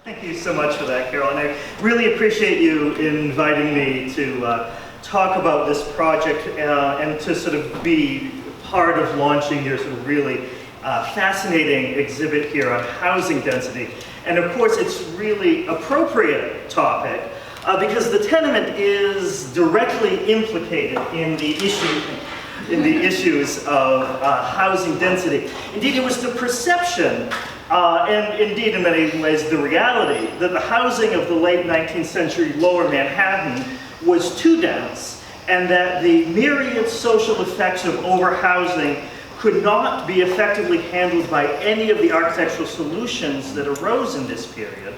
Thank you so much for that, Carol, and I really appreciate you inviting me to talk about this project and to sort of be part of launching your sort of really fascinating exhibit here on housing density. And of course, it's really appropriate topic because the tenement is directly implicated in the issues of housing density. Indeed, it was the perception, and indeed in many ways the reality, that the housing of the late 19th century lower Manhattan was too dense, and that the myriad social effects of overhousing could not be effectively handled by any of the architectural solutions that arose in this period.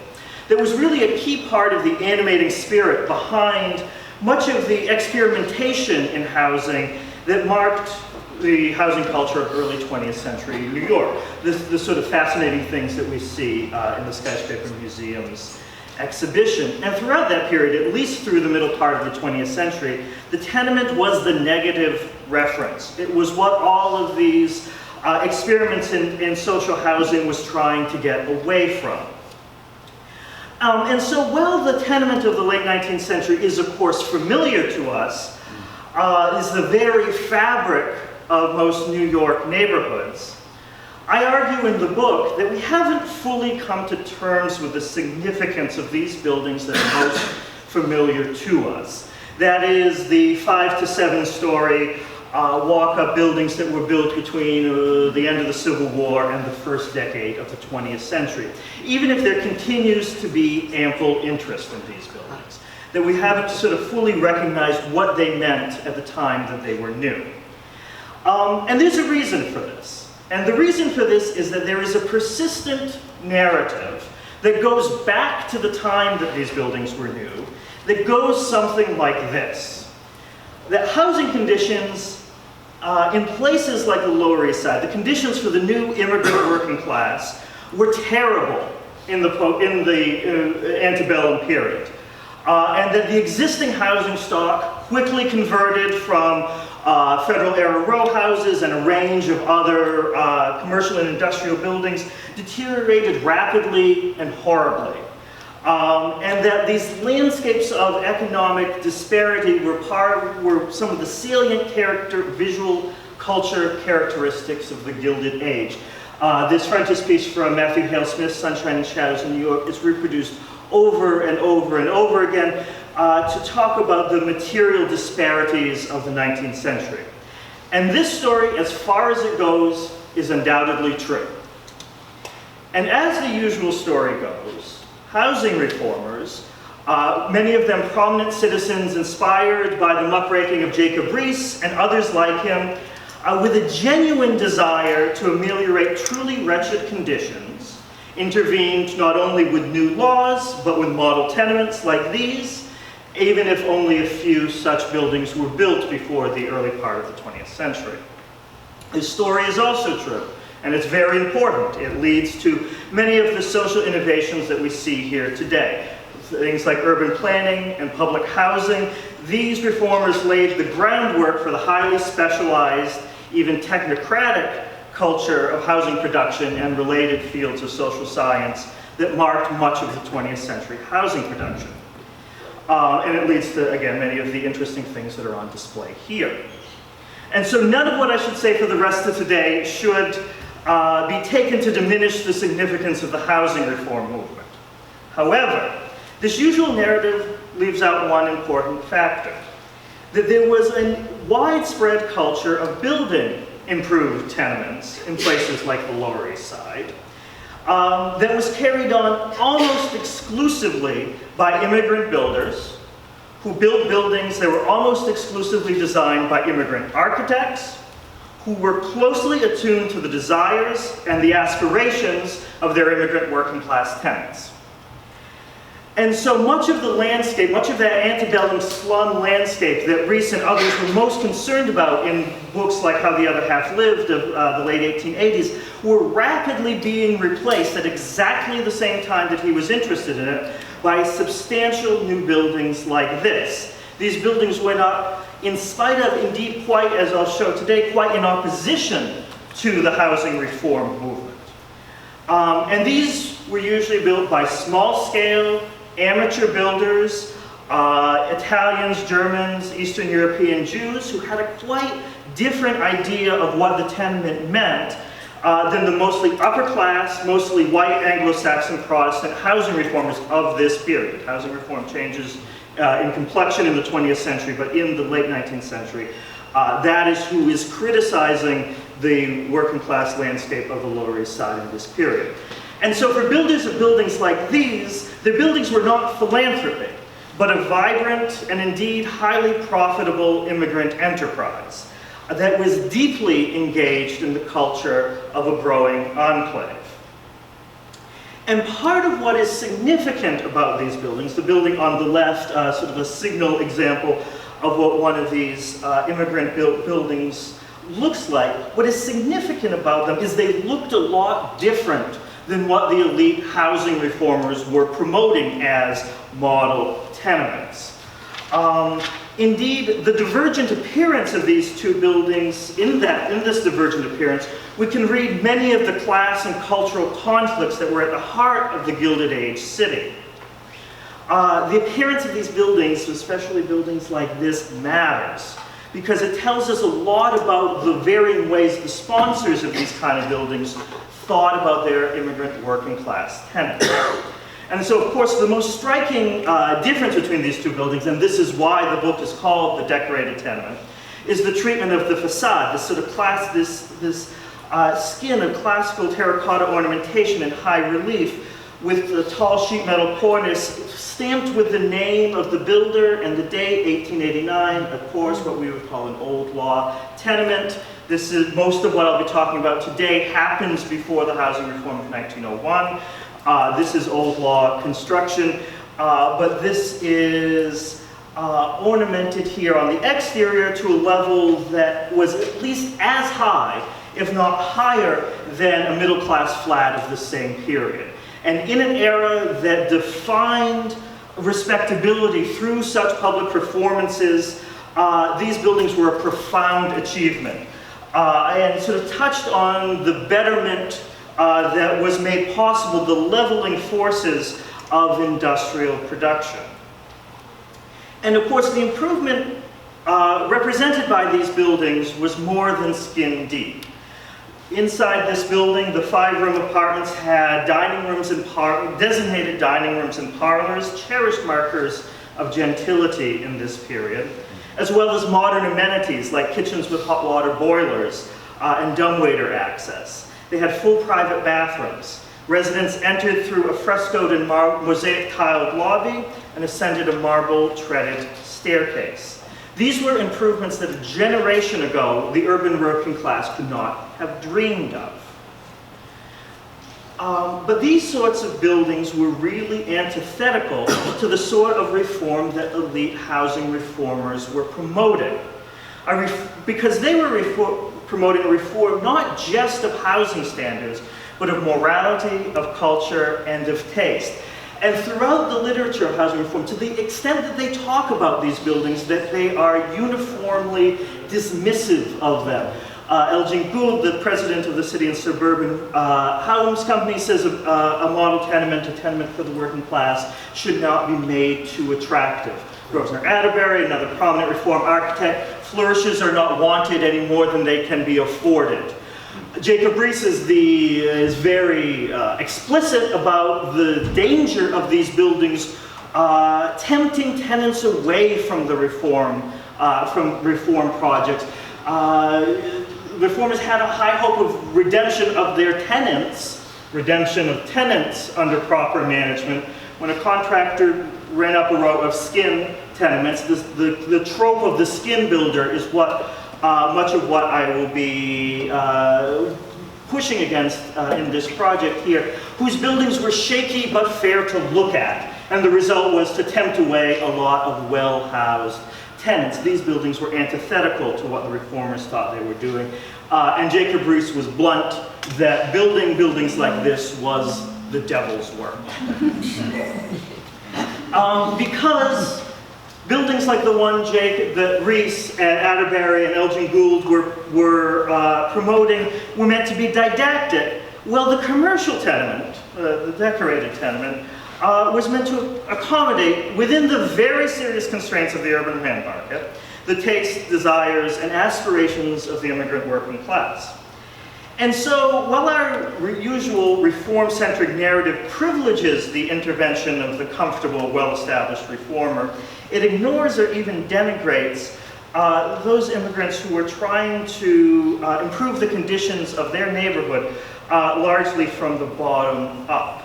That was really a key part of the animating spirit behind much of the experimentation in housing that marked the housing culture of early 20th century New York. The sort of fascinating things that we see in the Skyscraper Museum's exhibition. And throughout that period, at least through the middle part of the 20th century, the tenement was the negative reference. It was what all of these experiments in social housing was trying to get away from. And so while the tenement of the late 19th century is, of course, familiar to us, is the very fabric of most New York neighborhoods, I argue in the book that we haven't fully come to terms with the significance of these buildings that are most familiar to us. That is the 5 to 7 story walk-up buildings that were built between the end of the Civil War and the first decade of the 20th century. Even if there continues to be ample interest in these buildings, that we haven't sort of fully recognized what they meant at the time that they were new. And there's a reason for this. And the reason for this is that there is a persistent narrative that goes back to the time that these buildings were new, that goes something like this. That housing conditions in places like the Lower East Side, the conditions for the new immigrant working class were terrible in the antebellum period. And that the existing housing stock quickly converted from federal-era row houses and a range of other commercial and industrial buildings deteriorated rapidly and horribly. And that these landscapes of economic disparity were some of the salient visual culture characteristics of the Gilded Age. This frontispiece from Matthew Hale Smith's Sunshine and Shadows in New York is reproduced over and over and over again to talk about the material disparities of the 19th century. And this story, as far as it goes, is undoubtedly true. And as the usual story goes, housing reformers, many of them prominent citizens inspired by the muckraking of Jacob Riis and others like him, with a genuine desire to ameliorate truly wretched conditions, intervened not only with new laws, but with model tenements like these, even if only a few such buildings were built before the early part of the 20th century. This story is also true, and it's very important. It leads to many of the social innovations that we see here today. Things like urban planning and public housing. These reformers laid the groundwork for the highly specialized, even technocratic culture of housing production and related fields of social science that marked much of the 20th century housing production. And it leads to, again, many of the interesting things that are on display here. And so none of what I should say for the rest of today should be taken to diminish the significance of the housing reform movement. However, this usual narrative leaves out one important factor, that there was a widespread culture of building improved tenements in places like the Lower East Side that was carried on almost exclusively by immigrant builders who built buildings that were almost exclusively designed by immigrant architects who were closely attuned to the desires and the aspirations of their immigrant working class tenants. And so much of the landscape, much of that antebellum slum landscape that Riis and others were most concerned about in books like How the Other Half Lived of the late 1880s, were rapidly being replaced at exactly the same time that he was interested in it by substantial new buildings like this. These buildings went up in spite of, indeed quite, as I'll show today, quite in opposition to the housing reform movement. And these were usually built by small-scale amateur builders, Italians, Germans, Eastern European Jews, who had a quite different idea of what the tenement meant than the mostly upper-class, mostly white Anglo-Saxon Protestant housing reformers of this period. Housing reform changes in complexion in the 20th century, but in the late 19th century, that is who is criticizing the working-class landscape of the Lower East Side in this period. And so for builders of buildings like these, their buildings were not philanthropy, but a vibrant and indeed highly profitable immigrant enterprise that was deeply engaged in the culture of a growing enclave. And part of what is significant about these buildings, the building on the left, sort of a signal example of what one of these immigrant-built buildings looks like, what is significant about them is they looked a lot different than what the elite housing reformers were promoting as model tenements. Indeed, the divergent appearance of these two buildings, in this divergent appearance, we can read many of the class and cultural conflicts that were at the heart of the Gilded Age city. The appearance of these buildings, especially buildings like this, matters because it tells us a lot about the varying ways the sponsors of these kind of buildings thought about their immigrant working class tenants. And so, of course, the most striking difference between these two buildings, and this is why the book is called The Decorated Tenement, is the treatment of the facade, this sort of this skin of classical terracotta ornamentation in high relief with the tall sheet metal cornice stamped with the name of the builder and the date, 1889, of course, what we would call an old law tenement. This is, most of what I'll be talking about today happens before the housing reform of 1901. This is old law construction, but this is ornamented here on the exterior to a level that was at least as high, if not higher, than a middle-class flat of the same period. And in an era that defined respectability through such public performances, these buildings were a profound achievement and sort of touched on the betterment that was made possible, the leveling forces of industrial production. And of course, the improvement represented by these buildings was more than skin deep. Inside this building, the 5-room apartments had dining rooms and designated dining rooms and parlors, cherished markers of gentility in this period, as well as modern amenities like kitchens with hot water boilers and dumbwaiter access. They had full private bathrooms. Residents entered through a frescoed and mosaic tiled lobby and ascended a marble treaded staircase. These were improvements that a generation ago the urban working class could not have dreamed of. But these sorts of buildings were really antithetical to the sort of reform that elite housing reformers were promoting. Because they were promoting a reform not just of housing standards, but of morality, of culture, and of taste. And throughout the literature of housing reform, to the extent that they talk about these buildings, that they are uniformly dismissive of them. Elgin Gould, the president of the City and Suburban Homes Company, says a model tenement, a tenement for the working class, should not be made too attractive. Grosvenor Atterbury, another prominent reform architect, flourishes are not wanted any more than they can be afforded. Jacob Riis is very explicit about the danger of these buildings tempting tenants away from the reform projects. Reformers had a high hope of redemption of their tenants, redemption of tenants under proper management. When a contractor ran up a row of skin tenements, the trope of the skin builder is what much of what I will be pushing against in this project here, whose buildings were shaky but fair to look at. And the result was to tempt away a lot of well-housed tenants. These buildings were antithetical to what the reformers thought they were doing. And Jacob Riis was blunt that building buildings like this was the devil's work. Because buildings like the one that Riis and Atterbury and Elgin Gould were promoting were meant to be didactic Well, the commercial tenement, the decorated tenement, was meant to accommodate, within the very serious constraints of the urban land market, the tastes, desires, and aspirations of the immigrant working class. And so, while our usual reform-centric narrative privileges the intervention of the comfortable, well-established reformer, it ignores or even denigrates those immigrants who were trying to improve the conditions of their neighborhood, largely from the bottom up.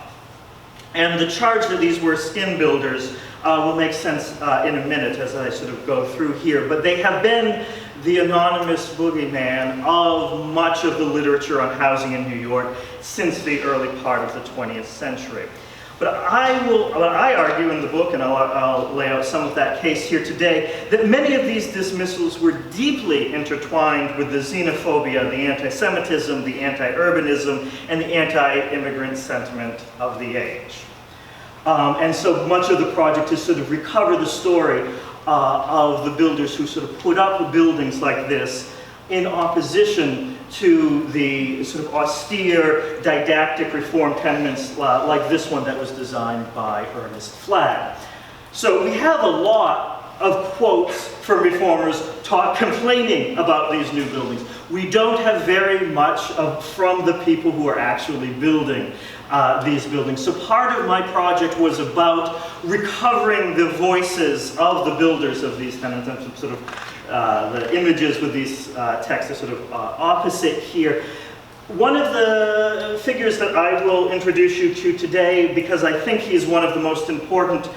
And the charge that these were skin builders will make sense in a minute as I sort of go through here, but they have been the anonymous boogeyman of much of the literature on housing in New York since the early part of the 20th century. But I argue in the book, and I'll lay out some of that case here today, that many of these dismissals were deeply intertwined with the xenophobia, the anti-Semitism, the anti-urbanism, and the anti-immigrant sentiment of the age. And so much of the project is sort of recover the story of the builders who sort of put up buildings like this in opposition to the sort of austere, didactic reform tenements like this one that was designed by Ernest Flagg. So we have a lot of quotes from reformers complaining about these new buildings. We don't have very much from the people who are actually building these buildings. So part of my project was about recovering the voices of the builders of these tenements, and sort of the images with these texts are sort of opposite here. One of the figures that I will introduce you to today, because I think he's one of the most important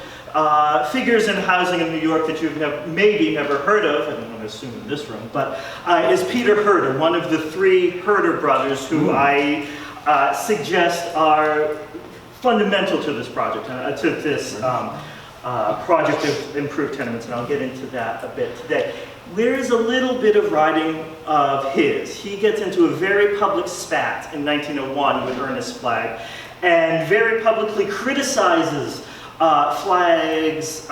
figures in housing in New York that you've maybe never heard of, I don't want to assume in this room, but is Peter Herder, one of the three Herder brothers who I suggest are fundamental to this project, project of improved tenements, and I'll get into that a bit today. There is a little bit of writing of his. He gets into a very public spat in 1901 with Ernest Flagg, and very publicly criticizes Flagg's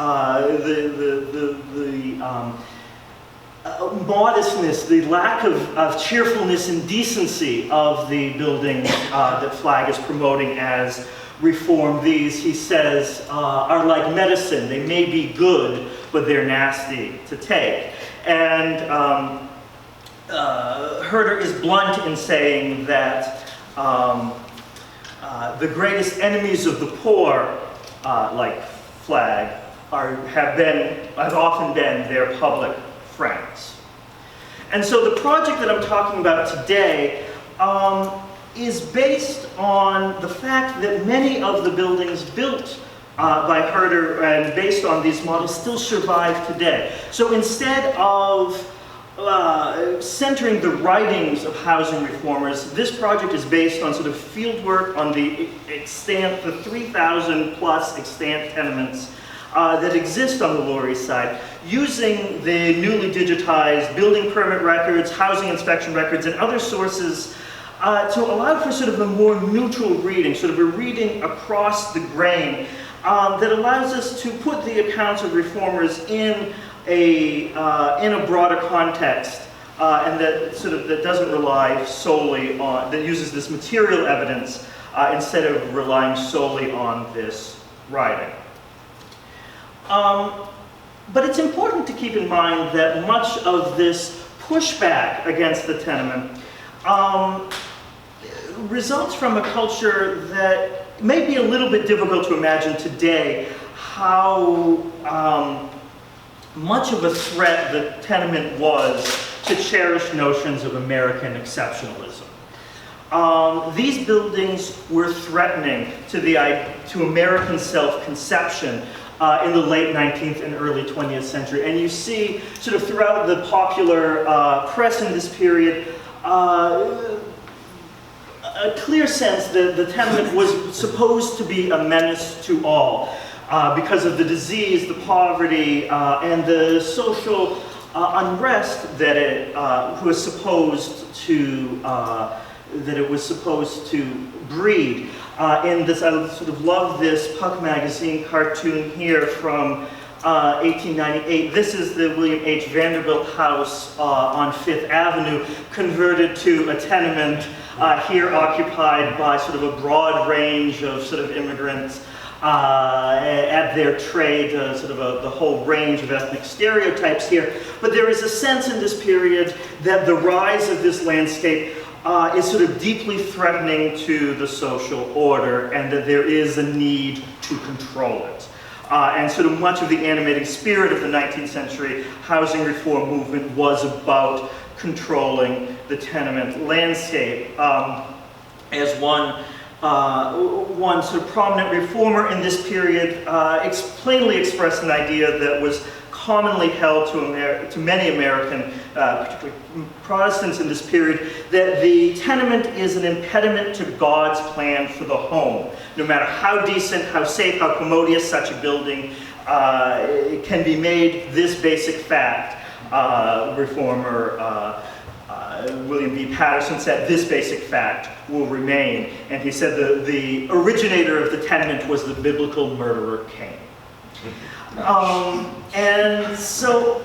modestness, the lack of cheerfulness and decency of the buildings that Flagg is promoting as reform. These, he says, are like medicine. They may be good, but they're nasty to take. And Herder is blunt in saying that the greatest enemies of the poor, like Flagg, have often been their public friends. And so the project that I'm talking about today is based on the fact that many of the buildings built by Herder and based on these models still survive today. So instead of centering the writings of housing reformers, this project is based on sort of fieldwork on the extant, the 3,000 plus extant tenements that exist on the Lower East Side, using the newly digitized building permit records, housing inspection records, and other sources to allow for sort of a more neutral reading, sort of a reading across the grain that allows us to put the accounts of reformers in a broader context, and that doesn't rely solely on, that uses this material evidence instead of relying solely on this writing. But it's important to keep in mind that much of this pushback against the tenement results from a culture that may be a little bit difficult to imagine today, how much of a threat the tenement was to cherished notions of American exceptionalism. These buildings were threatening to American self-conception in the late 19th and early 20th century. And you see, sort of throughout the popular press in this period, a clear sense that the tenement was supposed to be a menace to all because of the disease, the poverty, and the social unrest that it was supposed to breed. In this, I sort of love this Puck magazine cartoon here from 1898. This is the William H. Vanderbilt house on Fifth Avenue, converted to a tenement here occupied by sort of a broad range of sort of immigrants at their trade, sort of the whole range of ethnic stereotypes here. But there is a sense in this period that the rise of this landscape is sort of deeply threatening to the social order, and that there is a need to control it. And sort of much of the animating spirit of the 19th century housing reform movement was about controlling the tenement landscape. As one sort of prominent reformer in this period plainly expressed an idea that was commonly held to many American, particularly Protestants in this period, that the tenement is an impediment to God's plan for the home. No matter how decent, how safe, how commodious such a building can be made, this basic fact, reformer William B. Patterson said, this basic fact will remain. And he said the originator of the tenement was the biblical murderer Cain. And so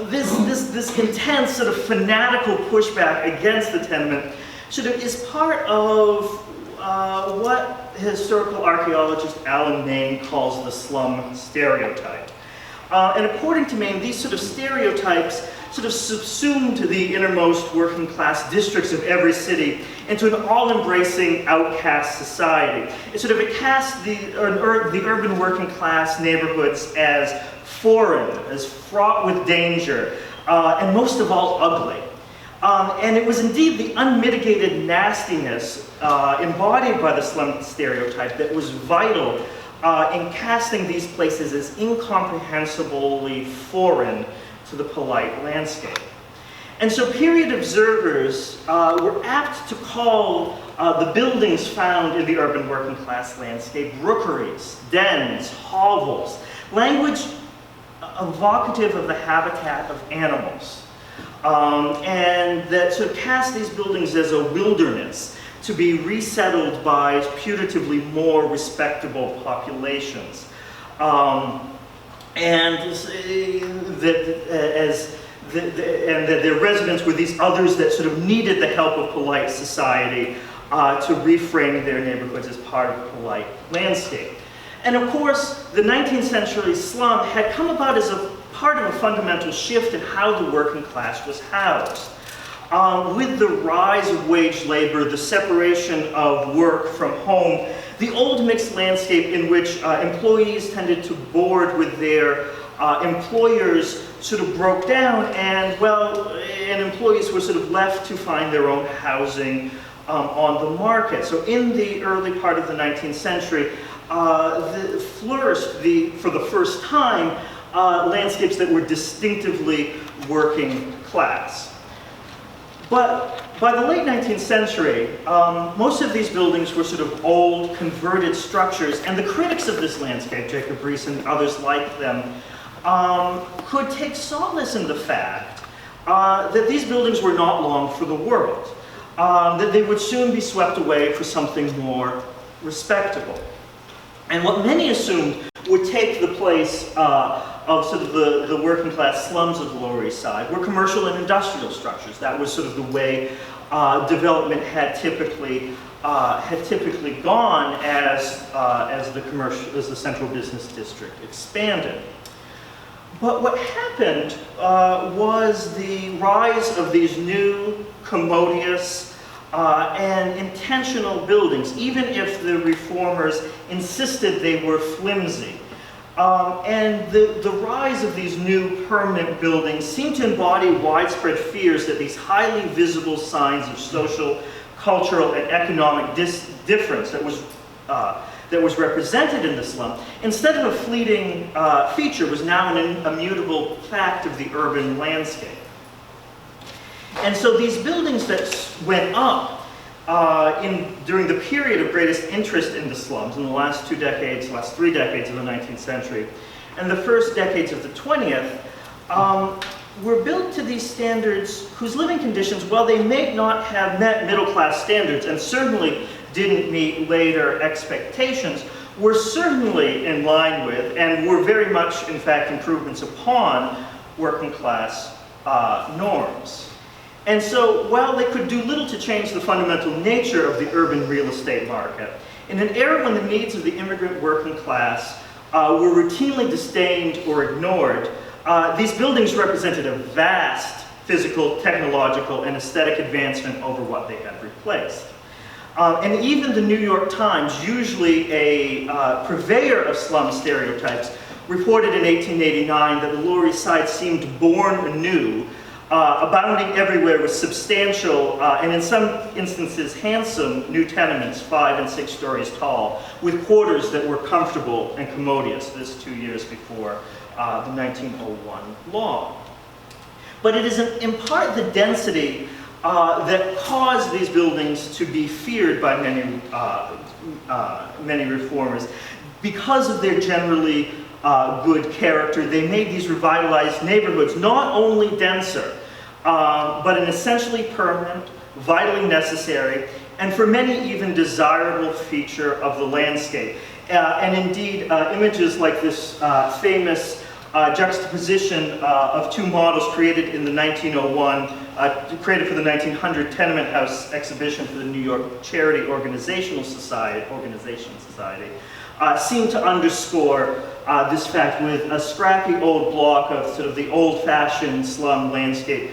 this intense sort of fanatical pushback against the tenement sort of is part of what historical archaeologist Alan Main calls the slum stereotype. And according to Main, these sort of stereotypes sort of subsumed the innermost working class districts of every city into an all-embracing outcast society. It cast the urban working class neighborhoods as foreign, as fraught with danger, and most of all, ugly. And it was indeed the unmitigated nastiness embodied by the slum stereotype that was vital in casting these places as incomprehensibly foreign to the polite landscape. And so period observers were apt to call the buildings found in the urban working class landscape rookeries, dens, hovels, language evocative of the habitat of animals, and that sort of cast these buildings as a wilderness to be resettled by putatively more respectable populations. And that their residents were these others that sort of needed the help of polite society to reframe their neighborhoods as part of a polite landscape. And of course, the 19th century slum had come about as a part of a fundamental shift in how the working class was housed. With the rise of wage labor, the separation of work from home, the old mixed landscape in which employees tended to board with their employers sort of broke down, and employees were sort of left to find their own housing on the market. So in the early part of the 19th century, flourished for the first time landscapes that were distinctively working class. But by the late 19th century, most of these buildings were sort of old, converted structures, and the critics of this landscape, Jacob Riis and others like them, could take solace in the fact that these buildings were not long for the world, that they would soon be swept away for something more respectable. And what many assumed would take the place of sort of the working class slums of the Lower East Side were commercial and industrial structures. That was sort of the way development had typically gone as the central business district expanded. But what happened was the rise of these new, commodious, and intentional buildings, even if the reformers insisted they were flimsy. And the rise of these new permanent buildings seemed to embody widespread fears that these highly visible signs of social, cultural, and economic difference that was represented in the slum, instead of a fleeting feature, was now an immutable fact of the urban landscape. And so these buildings that went up during the period of greatest interest in the slums, in the last 3 decades of the 19th century, and the first decades of the 20th, were built to these standards whose living conditions, while they may not have met middle-class standards, and certainly didn't meet later expectations, were certainly in line with, and were very much, in fact, improvements upon working-class norms. And so, while they could do little to change the fundamental nature of the urban real estate market, in an era when the needs of the immigrant working class were routinely disdained or ignored, these buildings represented a vast physical, technological, and aesthetic advancement over what they had replaced. And even the New York Times, usually a purveyor of slum stereotypes, reported in 1889 that the Lower East Side seemed born anew, abounding everywhere with substantial, and in some instances handsome, new tenements, 5 and 6 stories tall, with quarters that were comfortable and commodious, this 2 years before the 1901 law. But it is in part the density that caused these buildings to be feared by many reformers. Because of their generally good character, they made these revitalized neighborhoods not only denser, but an essentially permanent, vitally necessary, and for many even desirable feature of the landscape. And indeed, images like this famous juxtaposition of 2 models created in the 1901, created for the 1900 Tenement House exhibition for the New York Charity Organization Society, seem to underscore this fact, with a scrappy old block of sort of the old-fashioned slum landscape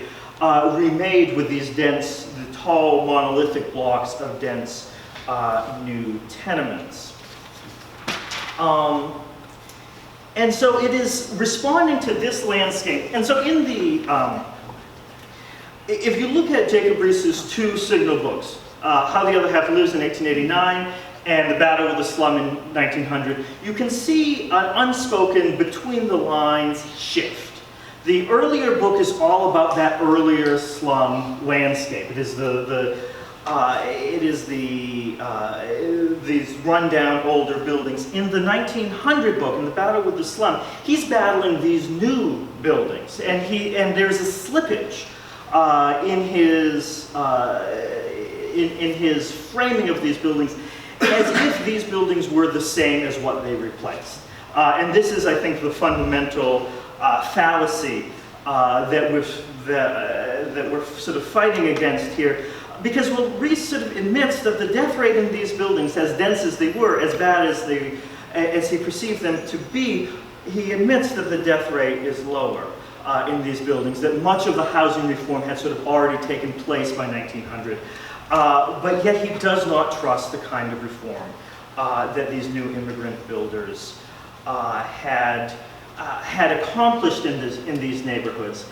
remade with these dense, the tall monolithic blocks of dense new tenements. And so it is responding to this landscape. And so in the, if you look at Jacob Riis's 2 signal books, How the Other Half Lives in 1889 and The Battle with the Slum in 1900, you can see an unspoken, between the lines shift. The earlier book is all about that earlier slum landscape. It is these rundown older buildings. In the 1900 book, in The Battle with the Slum, he's battling these new buildings, and there's a slippage in his framing of these buildings, as if these buildings were the same as what they replaced. And this is, I think, the fundamental fallacy that we're sort of fighting against here. Because Riis sort of admits that the death rate in these buildings, as dense as they were, as bad as he perceived them to be, he admits that the death rate is lower in these buildings, that much of the housing reform had sort of already taken place by 1900. But yet he does not trust the kind of reform that these new immigrant builders had accomplished in these neighborhoods.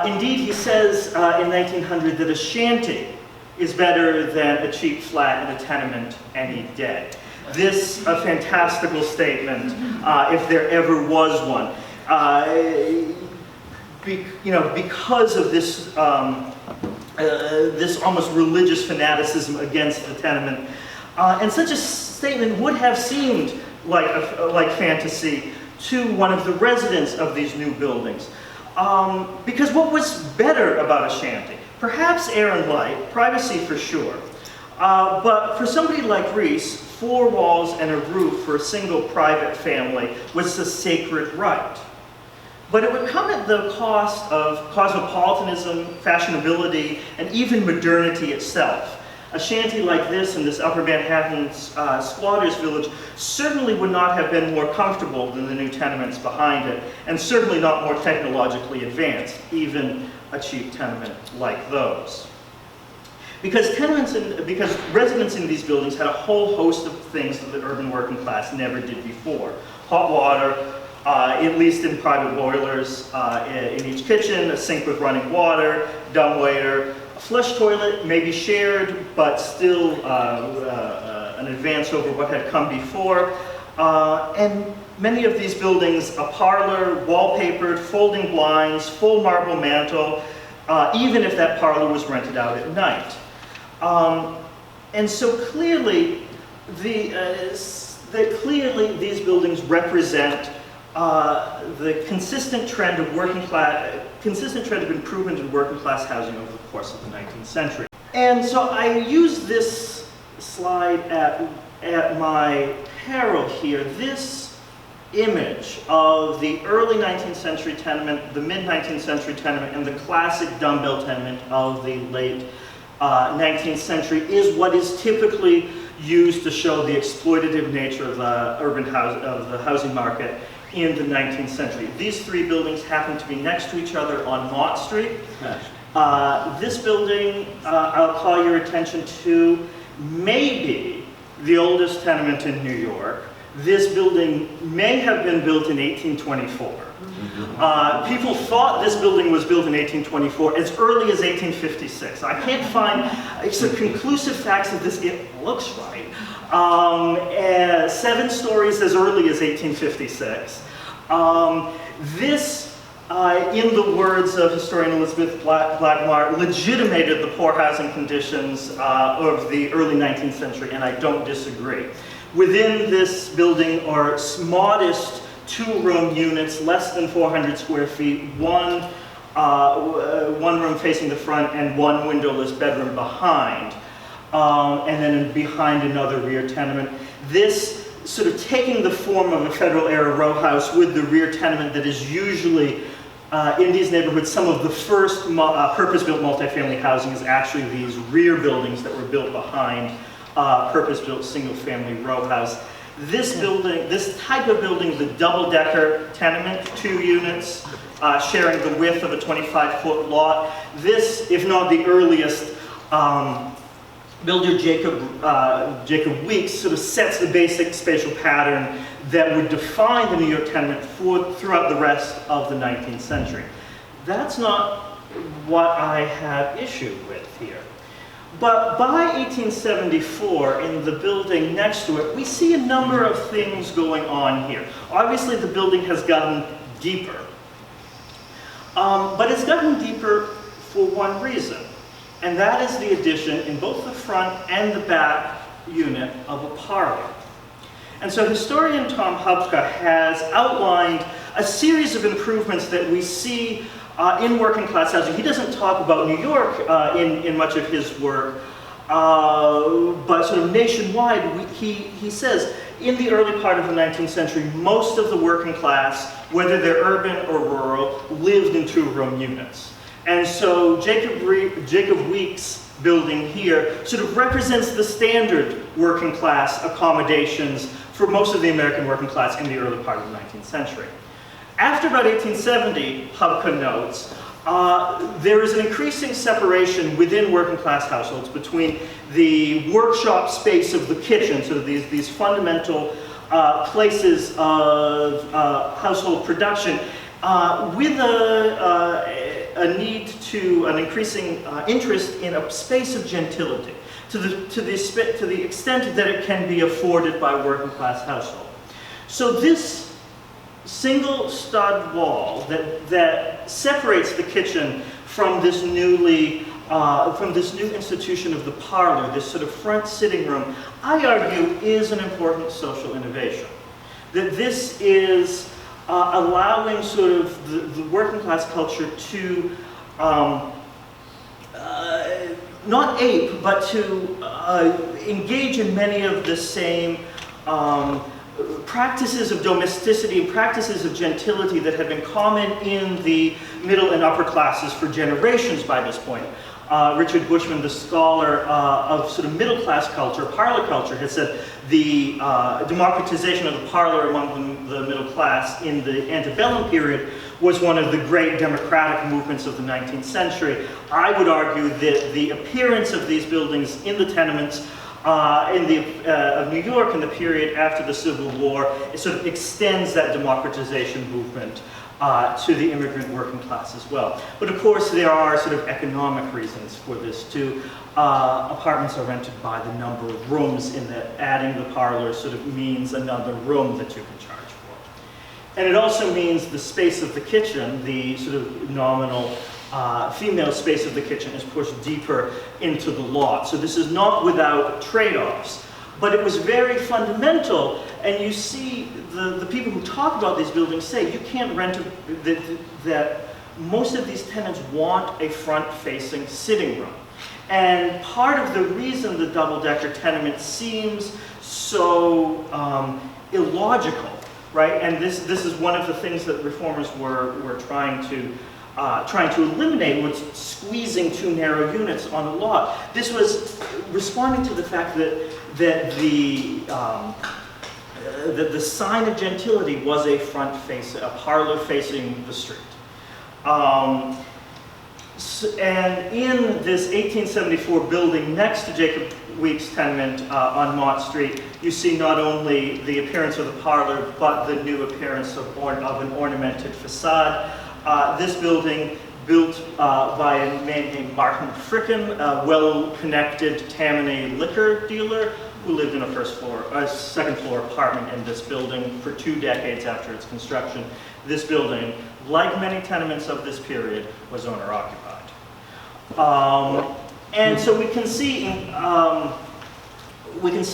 Indeed, he says in 1900 that a shanty is better than a cheap flat in a tenement any day. This a fantastical statement, if there ever was one. Because of this this almost religious fanaticism against the tenement, and such a statement would have seemed like fantasy to one of the residents of these new buildings. Because what was better about a shanty? Perhaps air and light, privacy for sure. But for somebody like Riis, 4 walls and a roof for a single private family was a sacred right. But it would come at the cost of cosmopolitanism, fashionability, and even modernity itself. A shanty like this in this Upper Manhattan's squatters' village certainly would not have been more comfortable than the new tenements behind it, and certainly not more technologically advanced, even a cheap tenement like those. Because residents in these buildings had a whole host of things that the urban working class never did before. Hot water, at least in private boilers in each kitchen, a sink with running water, dumbwaiter, a flush toilet, maybe shared, but still an advance over what had come before. And many of these buildings, a parlor, wallpapered, folding blinds, full marble mantle, even if that parlor was rented out at night. And so clearly, these buildings represent the consistent trend of improvement in working class housing over the course of the 19th century. And so I use this slide at my peril here. This image of the early 19th century tenement, the mid 19th century tenement, and the classic dumbbell tenement of the late 19th century is what is typically used to show the exploitative nature of the housing market in the 19th century. These three buildings happen to be next to each other on Mott Street. This building, I'll call your attention to, maybe the oldest tenement in New York. This building may have been built in 1824. People thought this building was built in 1824 as early as 1856. I can't find some conclusive facts of this. It looks right. 7 stories as early as 1856. This, in the words of historian Elizabeth Blackmar, legitimated the poor housing conditions of the early 19th century, and I don't disagree. Within this building are modest 2-room units, less than 400 square feet, one room facing the front and one windowless bedroom behind, and then behind another rear tenement. This sort of taking the form of a federal era row house with the rear tenement that is usually in these neighborhoods, some of the first purpose-built multifamily housing is actually these rear buildings that were built behind purpose-built single-family row house. This building, this type of building, the double-decker tenement, 2 units, sharing the width of a 25-foot lot. This, if not the earliest, builder Jacob Weeks sort of sets the basic spatial pattern that would define the New York tenement throughout the rest of the 19th century. That's not what I have issue with here. But by 1874, in the building next to it, we see a number of things going on here. Obviously, the building has gotten deeper. But it's gotten deeper for one reason, and that is the addition in both the front and the back unit of a parlor. And so historian Tom Hubka has outlined a series of improvements that we see in working class housing. He doesn't talk about New York in much of his work, but sort of nationwide, he says in the early part of the 19th century, most of the working class, whether they're urban or rural, lived in 2-room units. And so Jacob Weeks' building here sort of represents the standard working class accommodations for most of the American working class in the early part of the 19th century. After about 1870, Hubka notes, there is an increasing separation within working class households between the workshop space of the kitchen, so these fundamental places of household production, with a need to an increasing interest in a space of gentility, to the extent that it can be afforded by working class household. So this single stud wall that separates the kitchen from this new institution of the parlor, this sort of front sitting room, I argue is an important social innovation. That this is allowing sort of the working class culture to not ape, but to engage in many of the same practices of domesticity, practices of gentility that had been common in the middle and upper classes for generations by this point. Richard Bushman, the scholar of sort of middle class culture, parlor culture, has said the democratization of the parlor among the middle class in the antebellum period was one of the great democratic movements of the 19th century. I would argue that the appearance of these buildings in the tenements of New York in the period after the Civil War, it sort of extends that democratization movement to the immigrant working class as well. But of course there are sort of economic reasons for this too. Apartments are rented by the number of rooms, in that adding the parlor sort of means another room that you can charge for. And it also means the space of the kitchen, the sort of nominal female space of the kitchen, is pushed deeper into the lot. So this is not without trade-offs, but it was very fundamental. And you see the people who talk about these buildings say you can't rent that most of these tenants want a front-facing sitting room. And part of the reason the double-decker tenement seems so illogical right? And this is one of the things that reformers were trying to eliminate, was squeezing too narrow units on a lot. This was responding to the fact that the sign of gentility was a parlor facing the street. And in this 1874 building next to Jacob Weeks' tenement on Mott Street, you see not only the appearance of the parlor, but the new appearance of an ornamented facade. This building, built by a man named Martin Frickin, a well-connected Tammany liquor dealer who lived in a second floor apartment in this building for 2 decades after its construction. This building, like many tenements of this period, was owner-occupied. And so we can see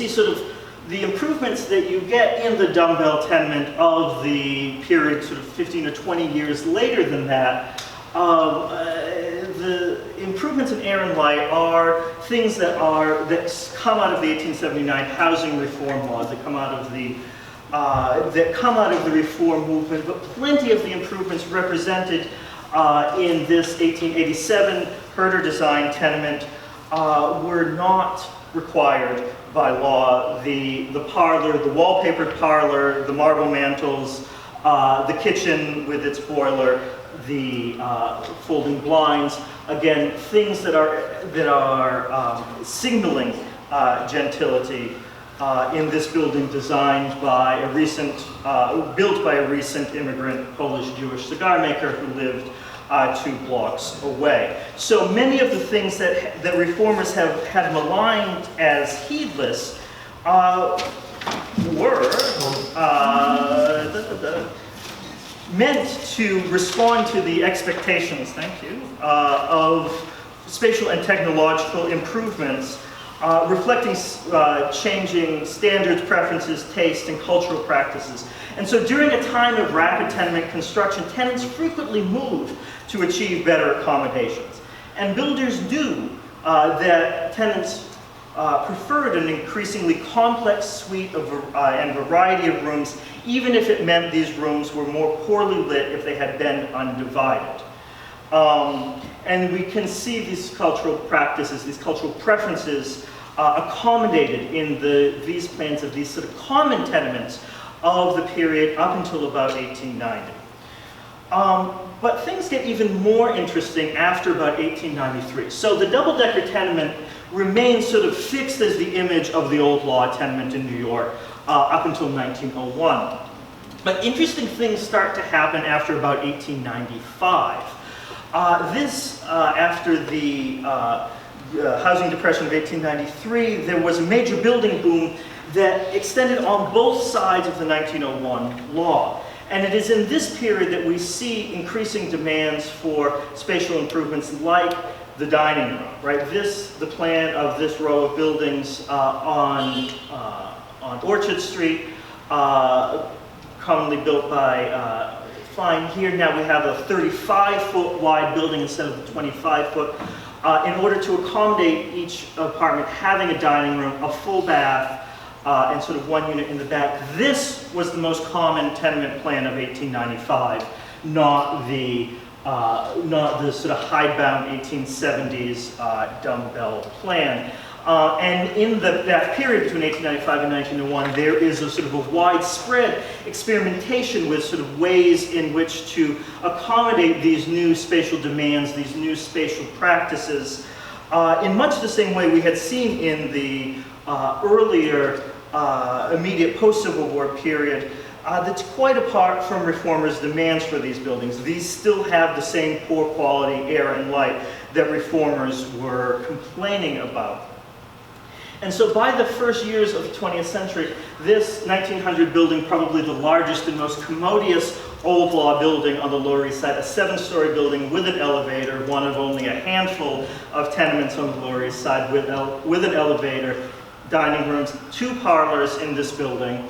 sort of the improvements that you get in the dumbbell tenement of the period sort of 15 to 20 years later than that. The improvements in air and light are things that come out of the 1879 housing reform laws, that come out of the reform movement, but plenty of the improvements represented in this 1887 Herder design tenement were not required by law. The parlor, the wallpapered parlor, the marble mantels, the kitchen with its boiler, the folding blinds, again, things that are signaling gentility in this building designed by built by a recent immigrant Polish-Jewish cigar maker who lived 2 blocks away. So many of the things that reformers had maligned as heedless were meant to respond to the expectations, of spatial and technological improvements, reflecting changing standards, preferences, taste, and cultural practices. And so during a time of rapid tenement construction, tenants frequently moved to achieve better accommodations. And builders knew that tenants preferred an increasingly complex suite and variety of rooms, even if it meant these rooms were more poorly lit if they had been undivided. And we can see these cultural practices, these cultural preferences accommodated in these plans of these sort of common tenements of the period up until about 1890. But things get even more interesting after about 1893. So the double-decker tenement remains sort of fixed as the image of the old law tenement in New York up until 1901. But interesting things start to happen after about 1895. After the housing depression of 1893, there was a major building boom that extended on both sides of the 1901 law. And it is in this period that we see increasing demands for spatial improvements like the dining room, right? The plan of this row of buildings on Orchard Street, commonly built by Fine. Here now we have a 35-foot wide building instead of the 25-foot. In order to accommodate each apartment having a dining room, a full bath, and sort of 1 unit in the back. This was the most common tenement plan of 1895, not the sort of hidebound 1870s dumbbell plan. And in that period between 1895 and 1901, there is a sort of a widespread experimentation with sort of ways in which to accommodate these new spatial demands, these new spatial practices, in much the same way we had seen in the earlier immediate post-Civil War period, that's quite apart from reformers' demands for these buildings. These still have the same poor quality air and light that reformers were complaining about. And so by the first years of the 20th century, this 1900 building, probably the largest and most commodious old law building on the Lower East Side, a 7-story building with an elevator, one of only a handful of tenements on the Lower East Side with an elevator, dining rooms, 2 parlors in this building,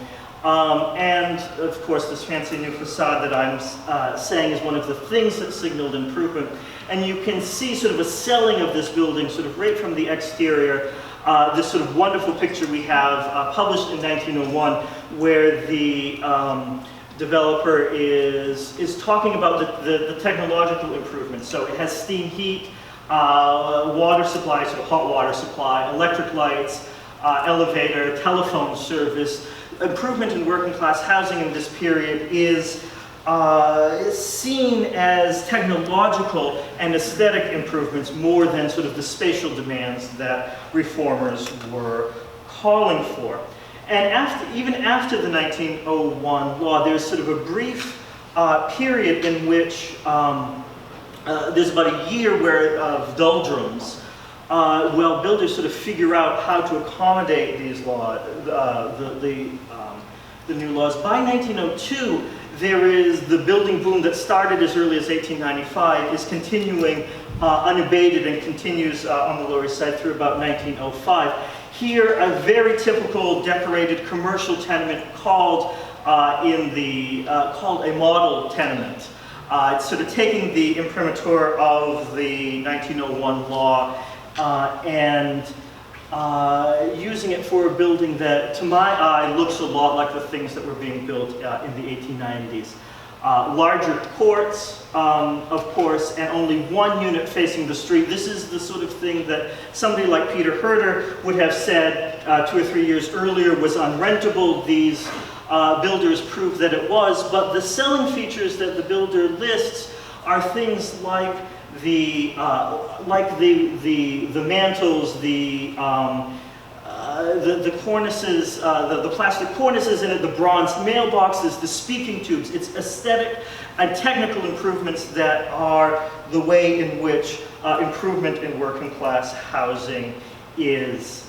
and of course this fancy new facade that I'm saying is one of the things that signaled improvement. And you can see sort of a selling of this building sort of right from the exterior. This sort of wonderful picture we have published in 1901 where the developer is talking about the technological improvements. So it has steam heat, water supply, so hot water supply, electric lights, elevator, telephone service. Improvement in working class housing in this period is seen as technological and aesthetic improvements more than sort of the spatial demands that reformers were calling for. And even after the 1901 law, there's sort of a brief period in which there's about a year of doldrums, while builders sort of figure out how to accommodate these laws, the new laws. By 1902, there is the building boom that started as early as 1895, is continuing unabated and continues on the Lower East Side through about 1905. Here, a very typical decorated commercial tenement called called a model tenement. It's sort of taking the imprimatur of the 1901 law and using it for a building that, to my eye, looks a lot like the things that were being built in the 1890s. Larger courts, of course, and only one unit facing the street. This is the sort of thing that somebody like Peter Herder would have said 2 or 3 years earlier was unrentable. These builders prove that it was, but the selling features that the builder lists are things like the mantels, the cornices, the plastic cornices in it, the bronze mailboxes, the speaking tubes. It's aesthetic and technical improvements that are the way in which improvement in working class housing is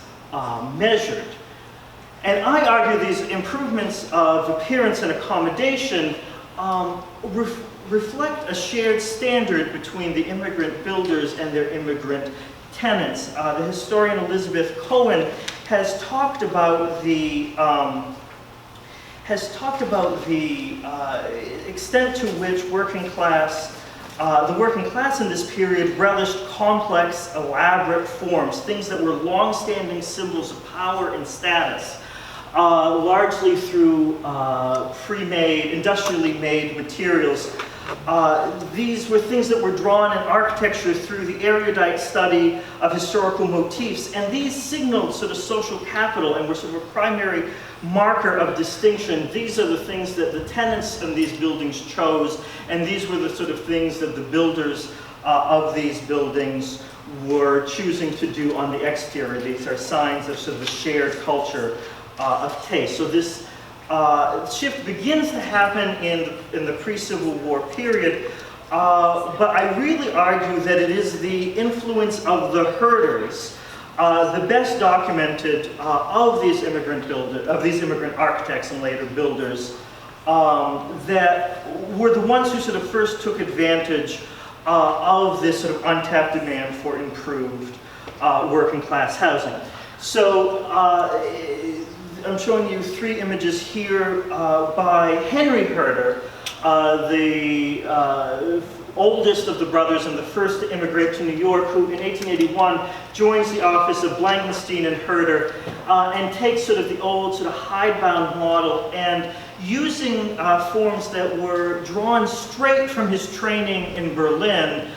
measured. And I argue these improvements of appearance and accommodation reflect a shared standard between the immigrant builders and their immigrant tenants. The historian Elizabeth Cohen has talked about the extent to which the working class in this period relished complex, elaborate forms, things that were long-standing symbols of power and status, largely through pre-made, industrially made materials. These were things that were drawn in architecture through the erudite study of historical motifs, and these signaled sort of social capital and were sort of a primary marker of distinction. These are the things that the tenants in these buildings chose, and these were the sort of things that the builders of these buildings were choosing to do on the exterior. These are signs of sort of a shared culture of taste. So this shift begins to happen in the pre-Civil War period, but I really argue that it is the influence of the Herders, the best documented of these immigrant architects and later builders, that were the ones who sort of first took advantage of this sort of untapped demand for improved working class housing. So I'm showing you 3 images here by Henry Herder, the oldest of the brothers and the first to immigrate to New York, who in 1881 joins the office of Blankenstein and Herder and takes sort of the old sort of hidebound model and using forms that were drawn straight from his training in Berlin,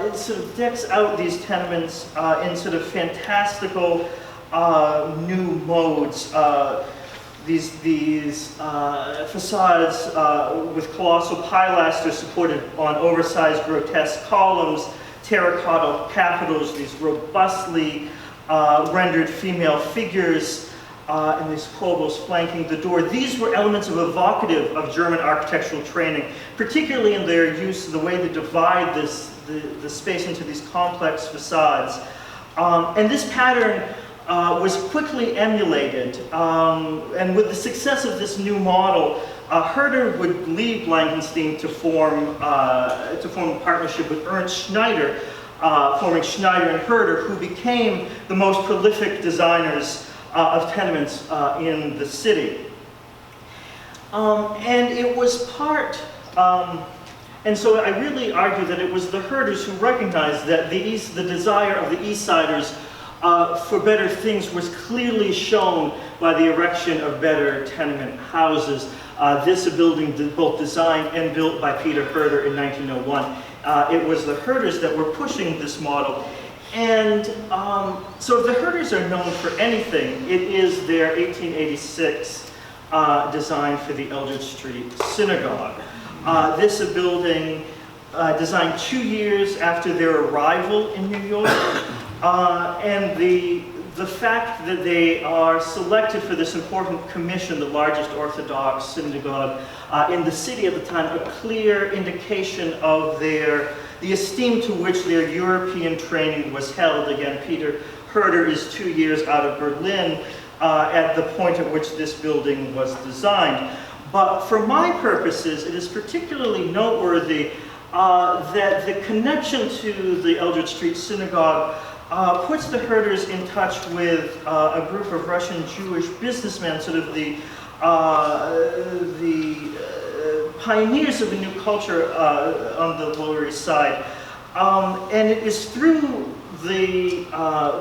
it sort of decks out these tenements in sort of fantastical new modes. These facades with colossal pilasters supported on oversized grotesque columns, terracotta capitals, these robustly rendered female figures, and these corbels flanking the door. These were elements of evocative of German architectural training, particularly in their use, the way they divide the space into these complex facades. And this pattern was quickly emulated, and with the success of this new model, Herder would leave Blankenstein to form a partnership with Ernst Schneider, forming Schneider and Herder, who became the most prolific designers of tenements in the city. And it was and so I really argue that it was the Herders who recognized that the desire of the East Siders for better things was clearly shown by the erection of better tenement houses. This a building both designed and built by Peter Herder in 1901. It was the Herders that were pushing this model. And so if the Herders are known for anything, it is their 1886 design for the Eldridge Street Synagogue. This a building designed 2 years after their arrival in New York. And the fact that they are selected for this important commission, the largest Orthodox synagogue in the city at the time, a clear indication of the esteem to which their European training was held. Again, Peter Herder is 2 years out of Berlin at the point at which this building was designed. But for my purposes, it is particularly noteworthy that the connection to the Eldridge Street Synagogue puts the Herders in touch with a group of Russian Jewish businessmen, sort of the pioneers of a new culture on the Lower East Side. And it is through the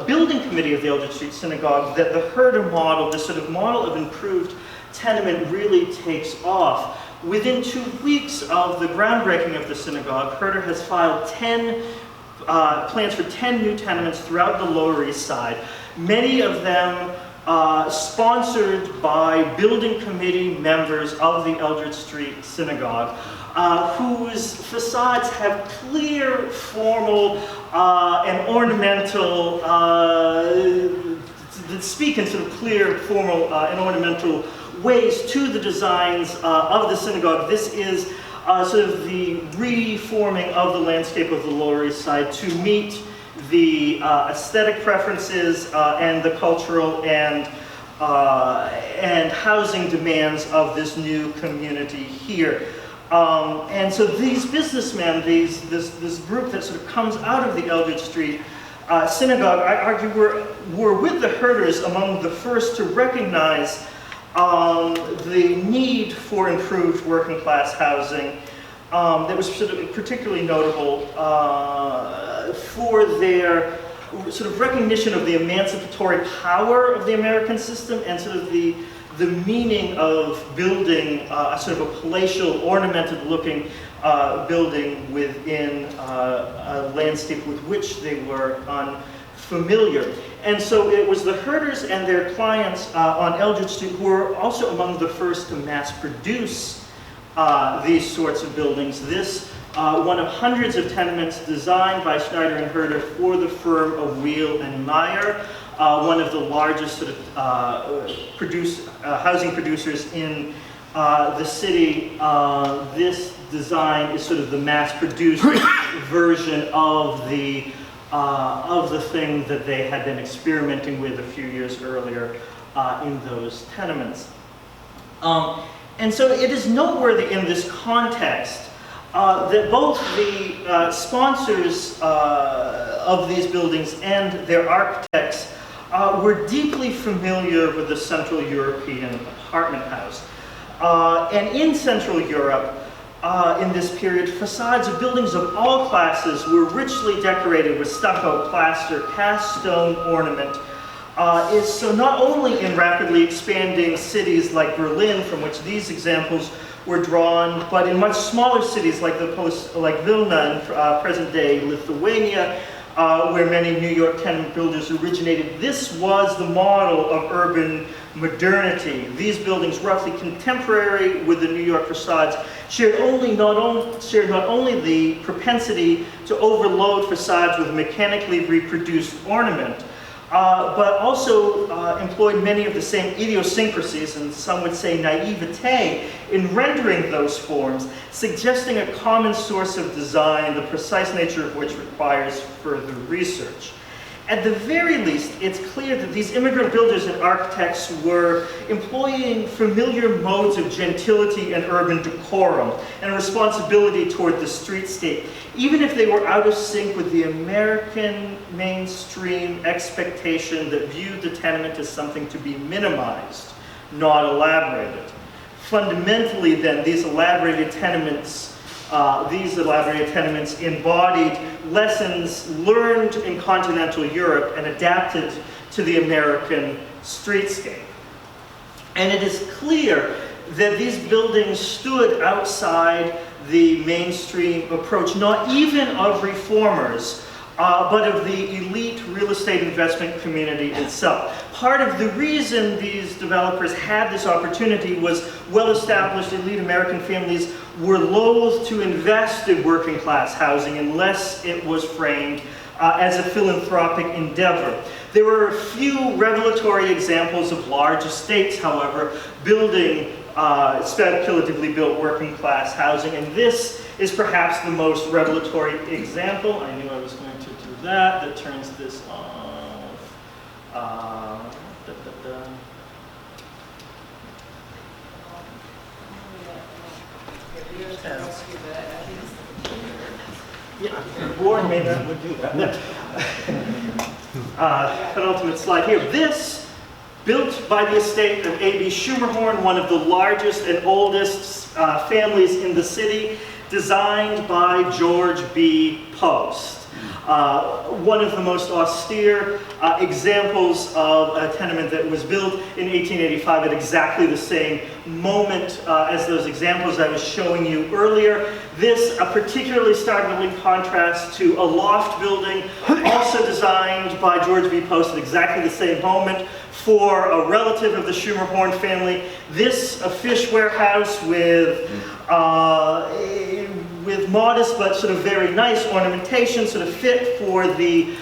building committee of the Eldridge Street Synagogue that the Herder model, this sort of model of improved tenement, really takes off. Within 2 weeks of the groundbreaking of the synagogue, Herder has filed plans for 10 new tenements throughout the Lower East Side, many of them sponsored by building committee members of the Eldridge Street Synagogue, whose facades have clear, formal, and ornamental, that speak in sort of clear, formal, and ornamental ways to the designs of the synagogue. This is sort of the reforming of the landscape of the Lower East Side to meet the aesthetic preferences and the cultural and housing demands of this new community here. And so these businessmen, this group that sort of comes out of the Eldridge Street Synagogue, I argue were with the Herders among the first to recognize the need for improved working class housing that was sort of particularly notable for their sort of recognition of the emancipatory power of the American system and sort of the meaning of building a sort of a palatial, ornamented looking building within a landscape with which they were unfamiliar. And so it was the Herders and their clients on Eldridge Street who were also among the first to mass produce these sorts of buildings. This, one of hundreds of tenements designed by Schneider and Herder for the firm of Wheel and Meyer, one of the largest sort of housing producers in the city. This design is sort of the mass-produced version of the thing that they had been experimenting with a few years earlier in those tenements. And so it is noteworthy in this context that both the sponsors of these buildings and their architects were deeply familiar with the Central European apartment house. And in Central Europe, in this period, facades of buildings of all classes were richly decorated with stucco, plaster, cast stone ornament. So not only in rapidly expanding cities like Berlin, from which these examples were drawn, but in much smaller cities like Vilna in present-day Lithuania, where many New York tenement builders originated. This was the model of urban modernity. These buildings, roughly contemporary with the New York facades, shared not only the propensity to overload facades with mechanically reproduced ornament, but also employed many of the same idiosyncrasies, and some would say naivete, in rendering those forms, suggesting a common source of design, the precise nature of which requires further research. At the very least, it's clear that these immigrant builders and architects were employing familiar modes of gentility and urban decorum and a responsibility toward the streetscape, even if they were out of sync with the American mainstream expectation that viewed the tenement as something to be minimized, not elaborated. Fundamentally, then, these elaborated tenements embodied lessons learned in continental Europe and adapted to the American streetscape. And it is clear that these buildings stood outside the mainstream approach, not even of reformers, but of the elite real estate investment community itself. Part of the reason these developers had this opportunity was well-established elite American families were loath to invest in working class housing unless it was framed as a philanthropic endeavor. There were a few revelatory examples of large estates, however, building speculatively built working class housing, and this is perhaps the most revelatory example. I knew I was going to do that. That turns this off. Yeah, board maybe that would do that. Penultimate slide here. This, built by the estate of A.B. Schumerhorn, one of the largest and oldest families in the city, designed by George B. Post. One of the most austere examples of a tenement that was built in 1885 at exactly the same moment as those examples I was showing you earlier. This a particularly startling contrast to a loft building, also designed by George B. Post at exactly the same moment for a relative of the Schumerhorn family. This a fish warehouse with modest but sort of very nice ornamentation, sort of fit for the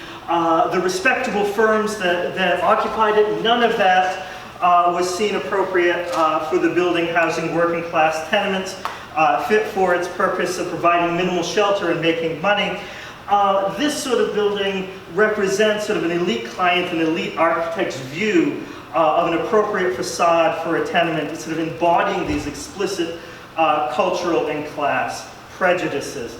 respectable firms that occupied it. None of that was seen appropriate for the building housing working class tenements, fit for its purpose of providing minimal shelter and making money. This sort of building represents sort of an elite client, an elite architect's view of an appropriate facade for a tenement. It's sort of embodying these explicit cultural and class prejudices.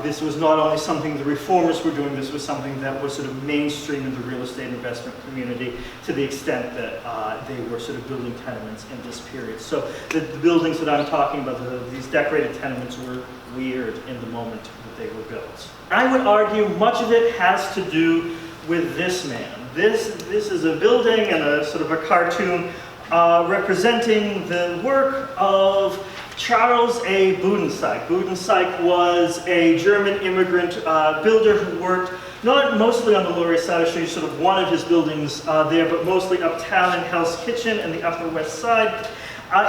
This was not only something the reformers were doing, this was something that was sort of mainstream in the real estate investment community to the extent that they were sort of building tenements in this period. So the buildings that I'm talking about, these decorated tenements, were weird in the moment that they were built. I would argue much of it has to do with this man. This is a building and a sort of a cartoon representing the work of Charles A. Budensyk. Budensyk was a German immigrant builder who worked not mostly on the Lower East Side. I'll show you sort of one of his buildings there, but mostly uptown in Hell's Kitchen and the Upper West Side.